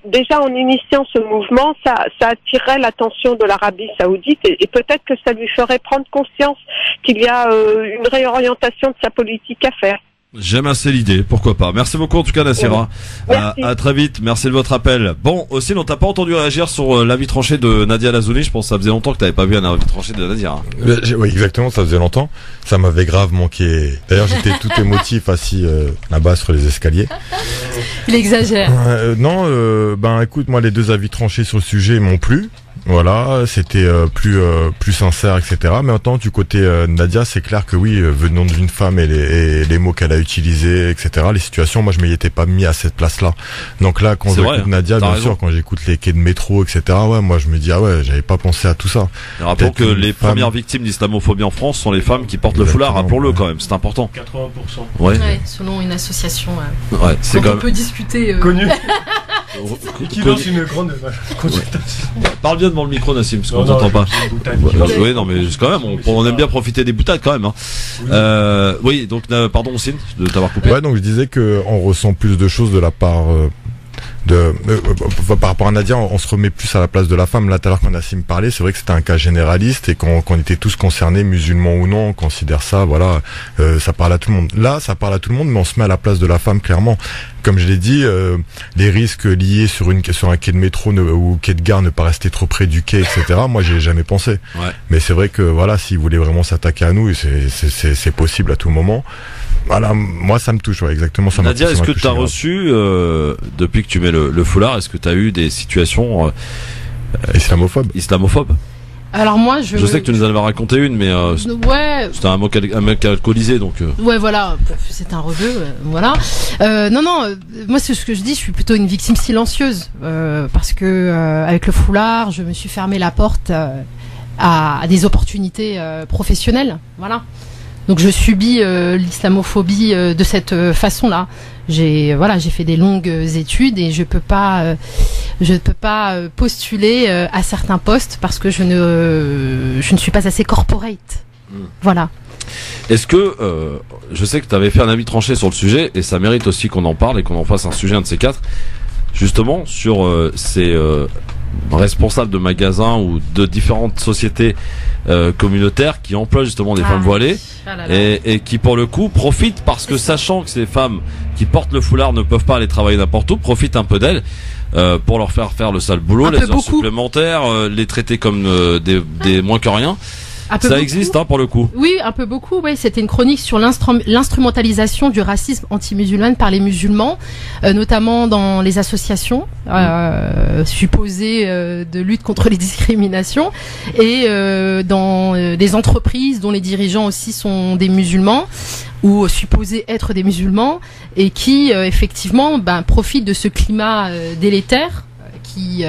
déjà en initiant ce mouvement, ça attirerait l'attention de l'Arabie Saoudite et peut-être que ça lui ferait prendre conscience qu'il y a une réorientation de sa politique à faire. J'aime assez l'idée, pourquoi pas. Merci beaucoup en tout cas Nassira. À très vite, merci de votre appel. Bon, aussi on t'a pas entendu réagir sur l'avis tranché de Nadia Lazouni. Je pense que ça faisait longtemps que t'avais pas vu un avis tranché de Nadia. Oui, exactement, ça faisait longtemps. Ça m'avait grave manqué. D'ailleurs, j'étais tout émotif assis là-bas sur les escaliers. Il exagère. Ben écoute, moi les deux avis tranchés sur le sujet m'ont plu. Voilà, c'était plus sincère, etc. Mais maintenant, du côté Nadia, c'est clair que oui, venant d'une femme et les mots qu'elle a utilisés, etc. Les situations, moi, je m'y étais pas mis à cette place-là. Donc là, quand j'écoute Nadia, bien sûr, quand j'écoute les quais de métro, etc. Ouais, moi, je me dis j'avais pas pensé à tout ça. Rappelons que les premières victimes d'islamophobie en France sont les femmes qui portent le foulard. Rappelons-le quand même, c'est important. 80%. Ouais, selon une association. c'est quand on peut discuter. Connu. Qui lance une grande consultation. Parle bien devant le micro, Nassim, parce qu'on t'entend pas. Oui, non, mais quand même, on aime bien profiter des boutades quand même. Hein. Oui, donc pardon, Ossine, de t'avoir coupé. Ouais, donc je disais que on ressent plus de choses de la part par rapport à Nadia, on se remet plus à la place de la femme. Là, tout à l'heure, quand Nassim parlait, c'est vrai que c'était un cas généraliste et qu'on était tous concernés, musulmans ou non, on considère ça, voilà, ça parle à tout le monde. Là, ça parle à tout le monde, mais on se met à la place de la femme, clairement. Comme je l'ai dit, les risques liés sur un quai de métro ou quai de gare, ne pas rester trop près du quai, etc. Moi, j'y ai jamais pensé. Ouais. Mais c'est vrai que, voilà, s'ils voulaient vraiment s'attaquer à nous, c'est possible à tout moment. Voilà, moi ça me touche, exactement. Ça Nadia, est-ce que tu as reçu, depuis que tu mets le foulard, est-ce que tu as eu des situations islamophobes? Alors moi, je sais que tu nous en avais raconté une, mais c'était un mec alcoolisé, donc. Ouais, voilà, c'est un rebeu, voilà. Moi c'est ce que je dis, je suis plutôt une victime silencieuse, parce que avec le foulard, je me suis fermé la porte à des opportunités professionnelles, voilà. Donc je subis l'islamophobie de cette façon-là. J'ai fait des longues études et je peux pas postuler à certains postes parce que je ne suis pas assez corporate. Voilà. Est-ce que je sais que tu avais fait un avis tranché sur le sujet et ça mérite aussi qu'on en parle et qu'on en fasse un sujet, un de ces quatre, justement sur ces responsables de magasins ou de différentes sociétés communautaires qui emploient justement des femmes voilées et qui pour le coup profitent parce que sachant que ces femmes qui portent le foulard ne peuvent pas aller travailler n'importe où, profitent un peu d'elles pour leur faire le sale boulot, les heures supplémentaires, les traiter comme des moins que rien. Ça existe pour le coup. Oui, un peu beaucoup. Oui, c'était une chronique sur l'instrumentalisation du racisme anti-musulman par les musulmans, notamment dans les associations supposées de lutte contre les discriminations et dans des entreprises dont les dirigeants aussi sont des musulmans ou supposés être des musulmans et qui effectivement profitent de ce climat délétère qui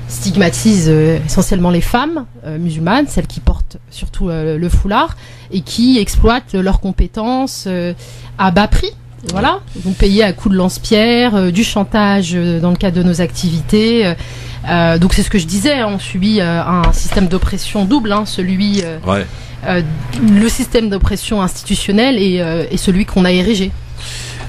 stigmatise essentiellement les femmes musulmanes, celles qui portent surtout le foulard, et qui exploitent leurs compétences à bas prix. Voilà, ils vont payer à coups de lance-pierre, du chantage dans le cadre de nos activités. Donc c'est ce que je disais, on subit un système d'oppression double, celui le système d'oppression institutionnelle et celui qu'on a érigé.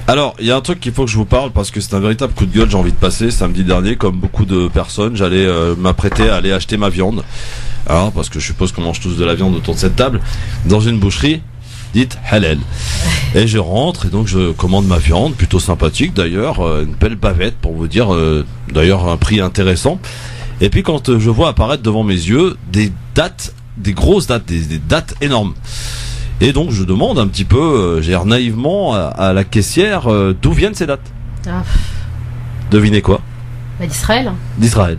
Alors, il y a un truc qu'il faut que je vous parle parce que c'est un véritable coup de gueule, j'ai envie de passer. Samedi dernier, comme beaucoup de personnes, j'allais m'apprêter à aller acheter ma viande. Alors, parce que je suppose qu'on mange tous de la viande autour de cette table. Dans une boucherie, dite halal. Et je rentre et donc je commande ma viande, plutôt sympathique d'ailleurs, une belle bavette pour vous dire, d'ailleurs un prix intéressant. Et puis quand je vois apparaître devant mes yeux des dates, des grosses dates, des dates énormes. Et donc je demande un petit peu, naïvement à la caissière d'où viennent ces dates. Ah. Devinez quoi? D'Israël. D'Israël.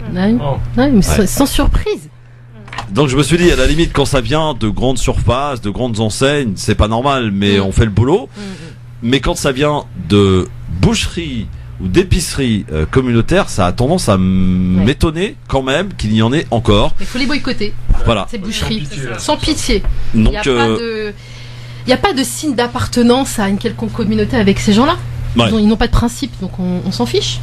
Ouais, mais sans surprise. Donc je me suis dit, à la limite, quand ça vient de grandes surfaces, de grandes enseignes, c'est pas normal, mais on fait le boulot. Mais quand ça vient de boucheries ou d'épiceries communautaires, ça a tendance à m'étonner quand même qu'il y en ait encore. Il faut les boycotter. Voilà. Ces boucheries. Sans pitié. Donc, il n'y a pas de signe d'appartenance à une quelconque communauté avec ces gens-là. Ouais. Ils n'ont pas de principe, donc on s'en fiche.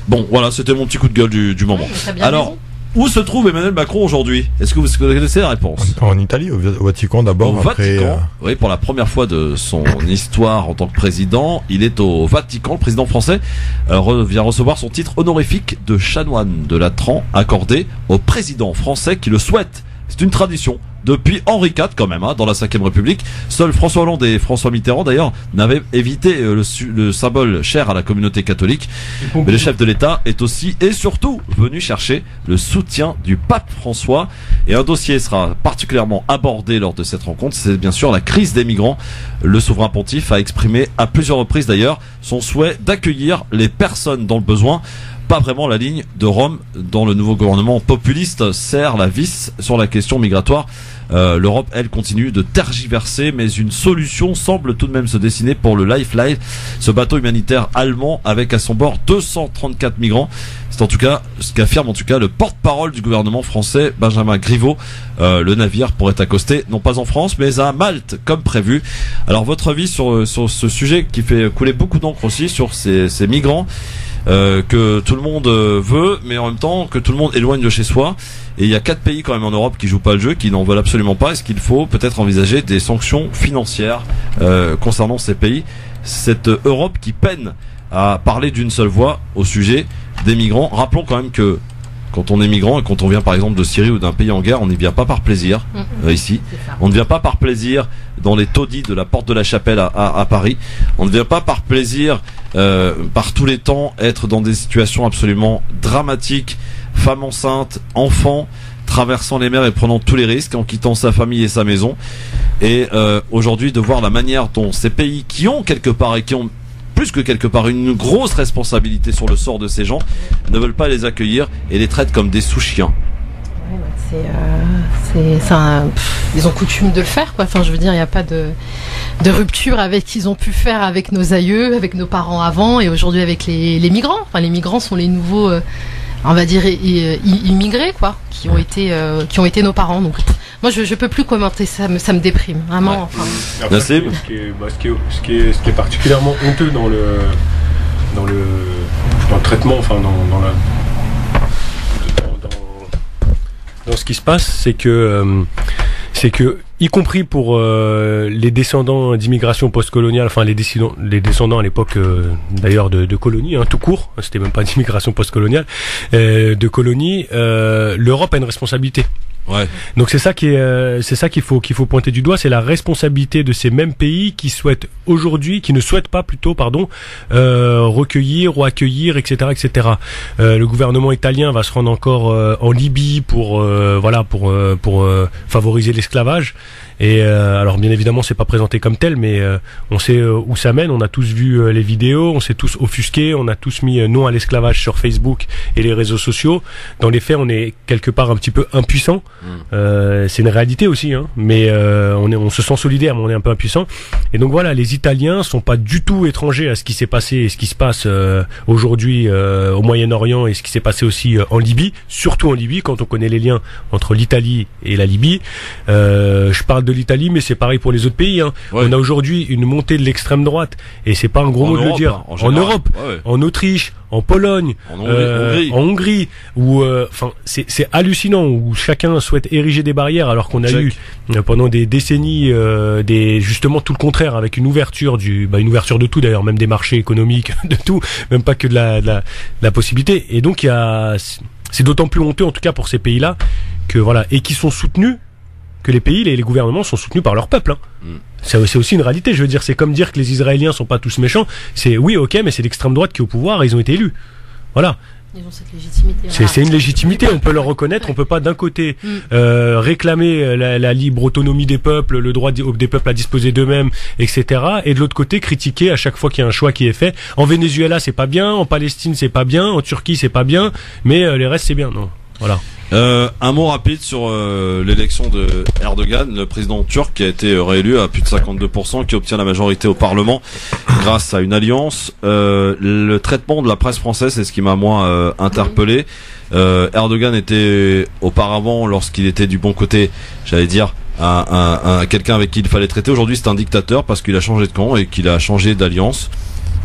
Bon, voilà, c'était mon petit coup de gueule du moment. Alors, où se trouve Emmanuel Macron aujourd'hui? Est-ce que vous connaissez la réponse? En Italie, au Vatican d'abord. Au Vatican, oui, pour la première fois de son histoire en tant que président, il est au Vatican. Le président français vient recevoir son titre honorifique de chanoine de Latran accordé au président français qui le souhaite. C'est une tradition depuis Henri IV quand même, dans la 5e République. Seuls François Hollande et François Mitterrand d'ailleurs n'avaient évité le symbole cher à la communauté catholique. Mais le chef de l'État est aussi et surtout venu chercher le soutien du pape François. Et un dossier sera particulièrement abordé lors de cette rencontre, c'est bien sûr la crise des migrants. Le souverain pontife a exprimé à plusieurs reprises d'ailleurs son souhait d'accueillir les personnes dans le besoin. Pas vraiment la ligne de Rome dont le nouveau gouvernement populiste serre la vis sur la question migratoire. L'Europe, elle, continue de tergiverser, mais une solution semble tout de même se dessiner pour le Lifeline, ce bateau humanitaire allemand avec à son bord 234 migrants. C'est en tout cas ce qu'affirme en tout cas le porte-parole du gouvernement français, Benjamin Griveaux. Le navire pourrait accoster non pas en France, mais à Malte, comme prévu. Alors votre avis sur ce sujet qui fait couler beaucoup d'encre aussi sur ces migrants que tout le monde veut, mais en même temps que tout le monde éloigne de chez soi. Et il y a 4 pays quand même en Europe qui jouent pas le jeu, qui n'en veulent absolument pas. Est-ce qu'il faut peut-être envisager des sanctions financières concernant ces pays? Cette Europe qui peine à parler d'une seule voix au sujet des migrants. Rappelons quand même que quand on est migrant et quand on vient par exemple de Syrie ou d'un pays en guerre, on n'y vient pas par plaisir ici. On ne vient pas par plaisir dans les taudis de la porte de la Chapelle à Paris. On ne vient pas par plaisir par tous les temps être dans des situations absolument dramatiques, femmes enceintes, enfants, traversant les mers et prenant tous les risques en quittant sa famille et sa maison. Et aujourd'hui de voir la manière dont ces pays qui ont quelque part et qui ont plus que quelque part une grosse responsabilité sur le sort de ces gens ne veulent pas les accueillir et les traitent comme des sous-chiens. Ils ont coutume de le faire, quoi. Enfin, je veux dire, il n'y a pas de rupture avec ce qu'ils ont pu faire avec nos aïeux, avec nos parents avant et aujourd'hui avec les migrants. Enfin, les migrants sont les nouveaux, on va dire, immigrés, quoi, qui ont été nos parents. Donc, moi, je peux plus commenter ça, ça me déprime, vraiment. Ouais. Enfin. Après, ce qui est particulièrement honteux dans le traitement, enfin dans ce qui se passe, c'est que y compris pour les descendants d'immigration postcoloniale, enfin les descendants à l'époque d'ailleurs de colonies, tout court, c'était même pas d'immigration postcoloniale, de colonies, l'Europe a une responsabilité. Ouais. Donc c'est ça qu'il faut pointer du doigt, c'est la responsabilité de ces mêmes pays qui ne souhaitent pas recueillir ou accueillir, etc. Le gouvernement italien va se rendre encore en Libye pour favoriser l'esclavage. Et alors bien évidemment c'est pas présenté comme tel, mais on sait où ça mène. On a tous vu les vidéos, on s'est tous offusqués, on a tous mis non à l'esclavage sur Facebook et les réseaux sociaux. Dans les faits, on est quelque part un petit peu impuissant. C'est une réalité aussi, mais on se sent solidaire, mais on est un peu impuissant. Et donc voilà, les Italiens sont pas du tout étrangers à ce qui s'est passé et ce qui se passe aujourd'hui au Moyen-Orient et ce qui s'est passé aussi en Libye, surtout en Libye quand on connaît les liens entre l'Italie et la Libye. Je parle de l'Italie, mais c'est pareil pour les autres pays. Ouais. On a aujourd'hui une montée de l'extrême droite, et c'est pas un gros mot de le dire. En Europe, en Autriche, en Pologne, en Hongrie, où c'est hallucinant, où chacun souhaite ériger des barrières, alors qu'on a eu pendant des décennies justement tout le contraire, avec une ouverture une ouverture de tout d'ailleurs, même des marchés économiques, de tout, même pas que de la possibilité. Et donc c'est d'autant plus honteux en tout cas pour ces pays-là que voilà, et qui sont soutenus que les pays, les gouvernements sont soutenus par leur peuple. C'est aussi une réalité. Je veux dire, c'est comme dire que les Israéliens sont pas tous méchants. C'est oui, ok, mais c'est l'extrême droite qui est au pouvoir et ils ont été élus. Voilà. Ils ont cette légitimité. C'est une légitimité, on peut leur reconnaître. On peut pas d'un côté réclamer la libre autonomie des peuples, le droit des peuples à disposer d'eux-mêmes, etc. Et de l'autre côté critiquer à chaque fois qu'il y a un choix qui est fait. En Venezuela c'est pas bien, en Palestine c'est pas bien, en Turquie c'est pas bien, mais les restes c'est bien. Non, voilà. Un mot rapide sur l'élection de Erdogan, le président turc qui a été réélu à plus de 52%, qui obtient la majorité au Parlement grâce à une alliance. Le traitement de la presse française, c'est ce qui m'a moi interpellé. Erdogan était auparavant, lorsqu'il était du bon côté, j'allais dire, quelqu'un avec qui il fallait traiter. Aujourd'hui c'est un dictateur parce qu'il a changé de camp et qu'il a changé d'alliance.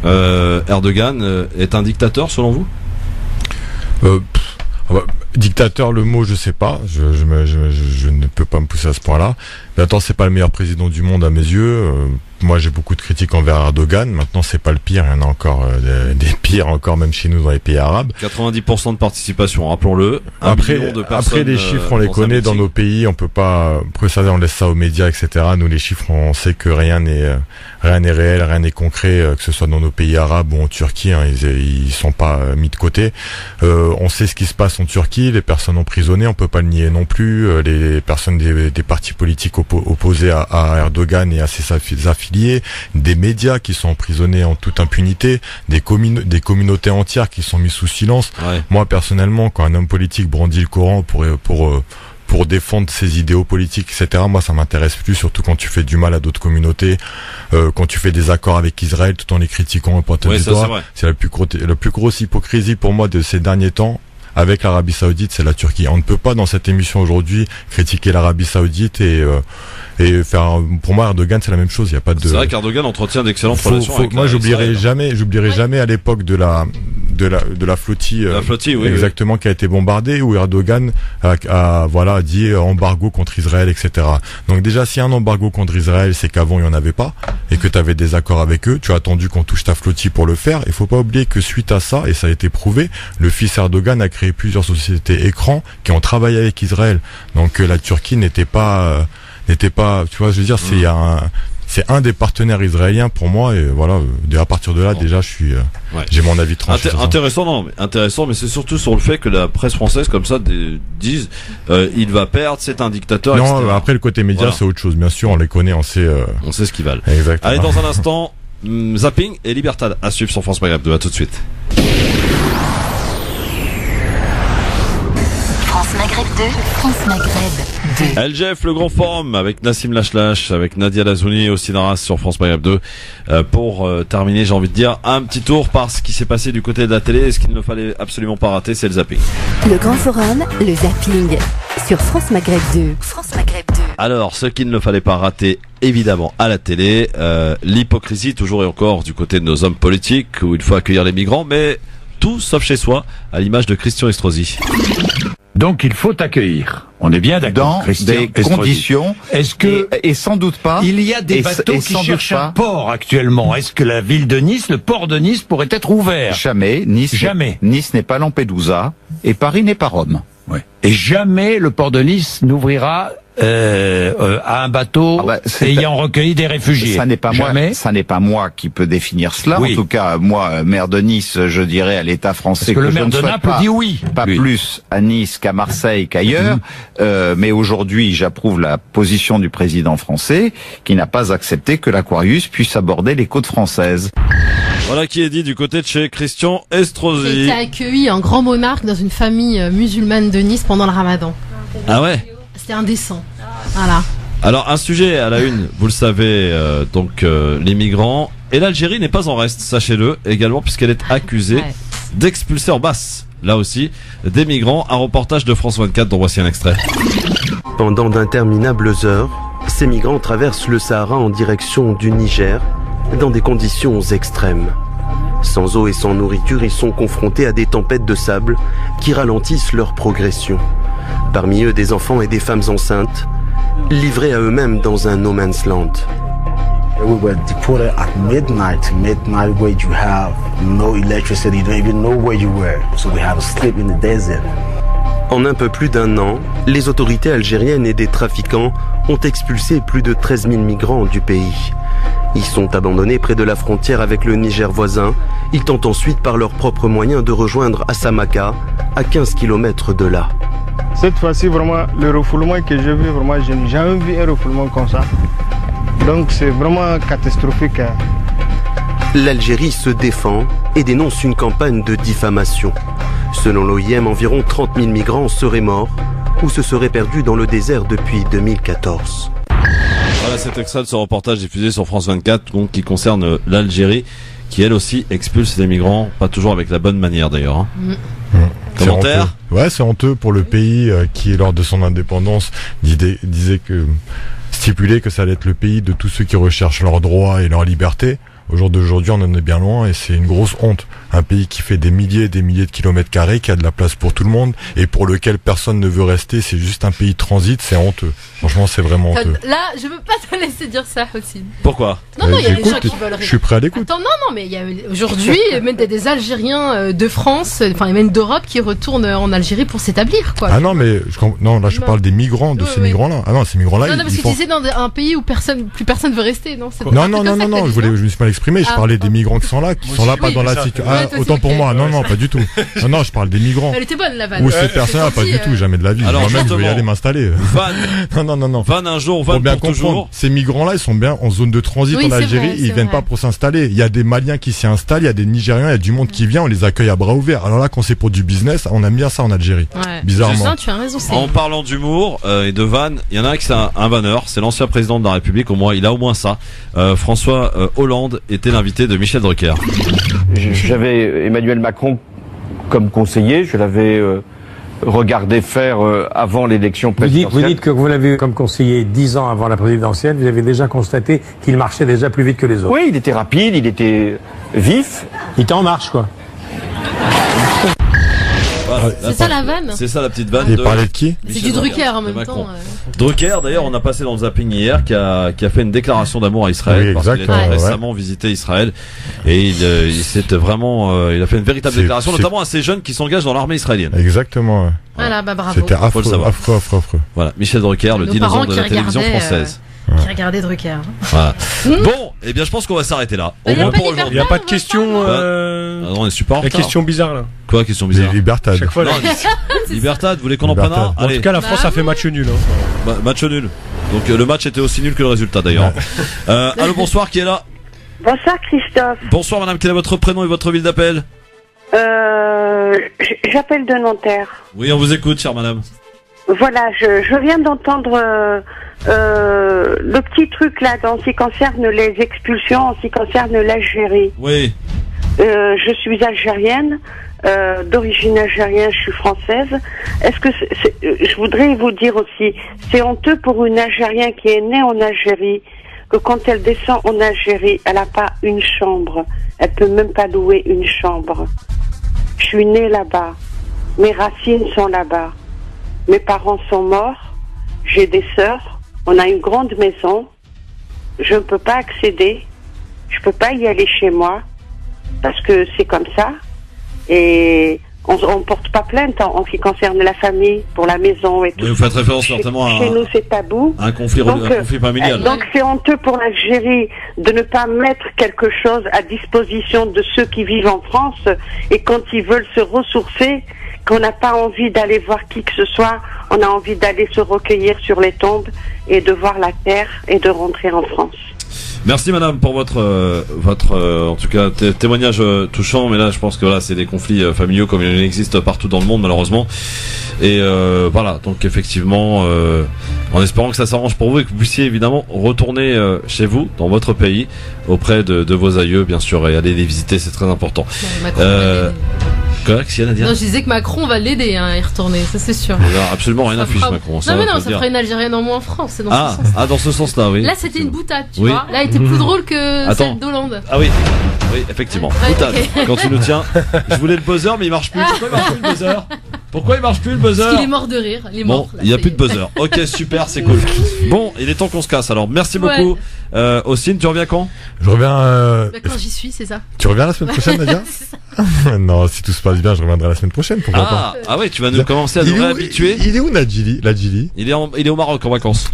Erdogan est un dictateur selon vous? Dictateur, le mot, je sais pas. Je ne peux pas me pousser à ce point-là. Mais attends, c'est pas le meilleur président du monde à mes yeux. Moi, j'ai beaucoup de critiques envers Erdogan. Maintenant, c'est pas le pire. Il y en a encore des pires, encore même chez nous dans les pays arabes. 90% de participation, rappelons-le. Après, les chiffres, on les connaît dans nos pays. On peut pas. Après ça, on laisse ça aux médias, etc. Nous, les chiffres, on sait que rien n'est réel, rien n'est concret, que ce soit dans nos pays arabes ou en Turquie. Hein, ils sont pas mis de côté. On sait ce qui se passe en Turquie. Les personnes emprisonnées, on peut pas le nier non plus. Les personnes des partis politiques opposés à Erdogan et à ses affiliés, des médias qui sont emprisonnés en toute impunité, des communautés entières qui sont mises sous silence. Ouais. Moi, personnellement, quand un homme politique brandit le Coran pour défendre ses idéaux politiques, etc., moi, ça m'intéresse plus, surtout quand tu fais du mal à d'autres communautés, quand tu fais des accords avec Israël tout en les critiquant et pointant du doigt. C'est la plus grosse hypocrisie pour moi de ces derniers temps. Avec l'Arabie Saoudite, c'est la Turquie. On ne peut pas dans cette émission aujourd'hui critiquer l'Arabie Saoudite et faire. Pour moi, Erdogan, c'est la même chose. Il y a pas de. C'est vrai qu'Erdogan entretient d'excellentes relations. Avec moi, j'oublierai jamais à l'époque de la flottille. La flottille, oui. Exactement, oui. Qui a été bombardée, où Erdogan a dit embargo contre Israël, etc. Donc déjà, s'il y a un embargo contre Israël, c'est qu'avant il y en avait pas et que tu avais des accords avec eux. Tu as attendu qu'on touche ta flottille pour le faire. Il faut pas oublier que suite à ça, et ça a été prouvé, le fils Erdogan a créé plusieurs sociétés écrans qui ont travaillé avec Israël. Donc la Turquie n'était pas, tu vois, je veux dire, c'est un des partenaires israéliens pour moi, et voilà, à partir de là, déjà, j'ai mon avis tranché. Intéressant, mais c'est surtout sur le fait que la presse française, comme ça, disent, il va perdre, c'est un dictateur, non, etc. Après, le côté média, c'est autre chose. Bien sûr, on les connaît, on sait ce qu'ils valent. Exactement. Allez, dans un instant, Zapping et Libertad à suivre sur France Maghreb 2. À tout de suite. France Maghreb 2, France Maghreb 2. LGF, le grand forum avec Nassim Lachlache, avec Nadia Lazouni aussi Naras sur France Maghreb 2. Pour terminer, j'ai envie de dire un petit tour par ce qui s'est passé du côté de la télé et ce qu'il ne fallait absolument pas rater, c'est le zapping. Le grand forum, le zapping sur France Maghreb 2. France Maghreb 2. Alors, ce qu'il ne fallait pas rater, évidemment, à la télé, l'hypocrisie toujours et encore du côté de nos hommes politiques où il faut accueillir les migrants, mais tout sauf chez soi, à l'image de Christian Estrosi. Donc il faut accueillir. On est bien d'accord. Dans des conditions. Est-ce que et sans doute pas. Il y a des bateaux qui cherchent un port actuellement. Est-ce que la ville de Nice, le port de Nice, pourrait être ouvert? Jamais. Nice n'est pas Lampedusa et Paris n'est pas Rome. Ouais. Et jamais le port de Nice n'ouvrira à un bateau ayant recueilli des réfugiés. Ça n'est pas moi qui peut définir cela. Oui. En tout cas, moi, maire de Nice, je dirais à l'État français que le maire de Naples dit oui. Pas plus à Nice qu'à Marseille qu'ailleurs. Mais aujourd'hui, j'approuve la position du président français qui n'a pas accepté que l'Aquarius puisse aborder les côtes françaises. Voilà qui est dit du côté de chez Christian Estrosi. J'ai été accueilli en grand monarque dans une famille musulmane de Nice pendant le Ramadan. Ah ouais? C'était indécent. Voilà. Alors un sujet à la une, vous le savez, les migrants. Et l'Algérie n'est pas en reste, sachez-le, également puisqu'elle est accusée d'expulser en masse, là aussi, des migrants. Un reportage de France 24 dont voici un extrait. Pendant d'interminables heures, ces migrants traversent le Sahara en direction du Niger, dans des conditions extrêmes. Sans eau et sans nourriture, ils sont confrontés à des tempêtes de sable qui ralentissent leur progression. Parmi eux, des enfants et des femmes enceintes, livrés à eux-mêmes dans un no man's land. We were deported at midnight where you have no electricity, you don't even know where you were. So we had to sleep in the desert. En un peu plus d'un an, les autorités algériennes et des trafiquants ont expulsé plus de 13 000 migrants du pays. Ils sont abandonnés près de la frontière avec le Niger voisin. Ils tentent ensuite par leurs propres moyens de rejoindre Assamaka, à 15 km de là. Cette fois-ci, vraiment, le refoulement que j'ai vu, vraiment, je n'ai jamais vu un refoulement comme ça. Donc c'est vraiment catastrophique. L'Algérie se défend et dénonce une campagne de diffamation. Selon l'OIM, environ 30 000 migrants seraient morts ou se seraient perdus dans le désert depuis 2014. Voilà cet extrait de ce reportage diffusé sur France 24 donc, qui concerne l'Algérie qui elle aussi expulse les migrants, pas toujours avec la bonne manière d'ailleurs. Hein. Commentaire ? Ouais, c'est honteux pour le pays qui, lors de son indépendance, stipulait que ça allait être le pays de tous ceux qui recherchent leurs droits et leur liberté. Au jour d'aujourd'hui, on en est bien loin et c'est une grosse honte. Un pays qui fait des milliers et des milliers de kilomètres carrés, qui a de la place pour tout le monde et pour lequel personne ne veut rester, c'est juste un pays de transit, c'est honteux. Franchement, c'est vraiment honteux. Là, je veux pas te laisser dire ça aussi. Pourquoi ? Non, il y a des gens qui veulent rester. Je suis prêt à l'écoute. Attends, non, mais il y a aujourd'hui même des Algériens de France, enfin même d'Europe qui retournent en Algérie pour s'établir, quoi. Ah non, mais là je parle des migrants, de ces migrants-là. Ah non, ces migrants-là. Non, parce que tu disais dans un pays où plus personne veut rester, non ? Non, je me suis mal exprimé. Je parlais des migrants qui sont là, pas dans la situation. Ah, autant pour moi. Non, pas du tout. Non, je parle des migrants. Elle était bonne la vanne. Ou ces personnes-là, pas du tout, jamais de la vie. Moi-même, je vais y aller m'installer. Non. Vanne un jour, vanne pour toujours. Ces migrants-là, ils sont bien en zone de transit en Algérie. Ils viennent pas pour s'installer. Il y a des Maliens qui s'y installent, il y a des Nigériens, il y a du monde qui vient. On les accueille à bras ouverts. Alors là, quand c'est pour du business, on aime bien ça en Algérie. Bizarrement. Tu as raison. En parlant d'humour et de vanne, il y en a un qui c'est un vanneur. C'est l'ancien président de la République. Il a au moins ça. François Hollande était l'invité de Michel Drucker. J'avais Emmanuel Macron comme conseiller, je l'avais regardé faire avant l'élection présidentielle. Vous dites que vous l'avez eu comme conseiller 10 ans avant la présidentielle, vous avez déjà constaté qu'il marchait déjà plus vite que les autres. Oui, il était rapide, il était vif. Il était en marche, quoi. Voilà, c'est ça la vanne. C'est ça la petite vanne. Il parlait de qui ? C'est du Drucker en même temps. Drucker, d'ailleurs, on a passé dans le zapping hier, qui a fait une déclaration d'amour à Israël. Oui, parce qu'il a récemment visité Israël. Et il s'est vraiment, il a fait une véritable déclaration, notamment à ces jeunes qui s'engagent dans l'armée israélienne. Exactement. Voilà, bravo. C'était affreux. Voilà, Michel Drucker, le dinosaure de la télévision française. Qui regardait Drucker. Voilà. Bon, eh bien, je pense qu'on va s'arrêter là. Il n'y a pas de question. On est super en retard. La question bizarre là. Quoi, question bizarre? Libertad. Chaque fois, Libertad, vous voulez qu'on en prenne un? En tout cas, la France a fait match nul. Match nul. Donc le match était aussi nul que le résultat d'ailleurs. Allô, bonsoir, qui est là? Bonsoir Christophe. Bonsoir madame, quel est votre prénom et votre ville d'appel? J'appelle de Nanterre. Oui, on vous écoute, chère madame. Voilà, je viens d'entendre le petit truc là en ce qui concerne les expulsions, en ce qui concerne l'Algérie. Oui. Je suis algérienne, d'origine algérienne, je suis française. Est-ce que je voudrais vous dire aussi, c'est honteux pour une Algérienne qui est née en Algérie, que quand elle descend en Algérie, elle n'a pas une chambre. Elle peut même pas louer une chambre. Je suis née là-bas. Mes racines sont là-bas. Mes parents sont morts. J'ai des sœurs. On a une grande maison. Je ne peux pas accéder. Je peux pas y aller chez moi. Parce que c'est comme ça. Et on porte pas plainte en ce qui concerne la famille, pour la maison et tout. Oui, vous faites référence certainement à... Chez nous, c'est tabou. Un conflit familial. Donc c'est honteux pour l'Algérie de ne pas mettre quelque chose à disposition de ceux qui vivent en France, et quand ils veulent se ressourcer, qu'on n'a pas envie d'aller voir qui que ce soit, on a envie d'aller se recueillir sur les tombes et de voir la terre et de rentrer en France. Merci madame pour votre en tout cas témoignage touchant, mais là je pense que là c'est des conflits familiaux comme il en existe partout dans le monde malheureusement, et voilà, donc effectivement en espérant que ça s'arrange pour vous et que vous puissiez évidemment retourner chez vous dans votre pays auprès de vos aïeux bien sûr, et aller les visiter, c'est très important. Quoi, qu'est-ce à dire? Non, je disais que Macron va l'aider à y retourner, ça c'est sûr. Il a absolument rien à fiche Macron. Non mais non, ça fera une Algérienne en moins en France, c'est dans ce sens. Ah, dans ce sens-là, oui. Là c'était une boutade, tu vois. Là elle était plus drôle que celle d'Hollande. Ah oui, oui, effectivement. Boutade. Quand tu nous tiens, je voulais le buzzer mais il marche plus. Pourquoi il marche plus le buzzer? Pourquoi il marche plus le buzzer? Parce qu'il est mort de rire. Il est Bon, mort. Là, il n'y a ça plus y de est. buzzer. Ok, super, c'est cool. Bon, il est temps qu'on se casse. Alors, merci beaucoup. Austin, tu reviens quand? Je reviens. Bah, quand j'y suis, c'est ça. Tu reviens la semaine prochaine, Nadia? Non, si tout se passe bien, je reviendrai la semaine prochaine. Pourquoi pas? Ah ouais, tu vas nous commencer à nous réhabituer. Il est où Nadjili? Il est au Maroc en vacances.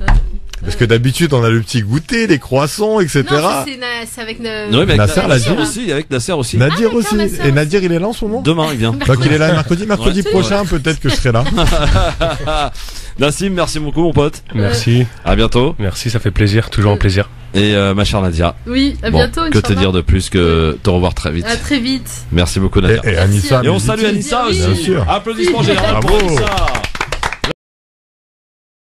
Parce que d'habitude, on a le petit goûter, les croissants, etc. Non, ça, c'est avec Oui, mais avec Nasser l'a dit aussi, avec Nasser aussi. Nadir aussi. Et Nadir, il est là en ce moment? Demain, il vient. Donc il est là mercredi Ouais. prochain, peut-être que je serai là. Nassim, merci beaucoup mon pote. Merci. À bientôt. Merci, ça fait plaisir, toujours un plaisir. Et ma chère Nadia. Oui, à bientôt. Que te dire de plus que te revoir très vite. À très vite. Merci beaucoup Nadia. Et Anissa. Et on salue Anissa aussi. Bien sûr. Applaudissements généraux pour Bravo. Anissa.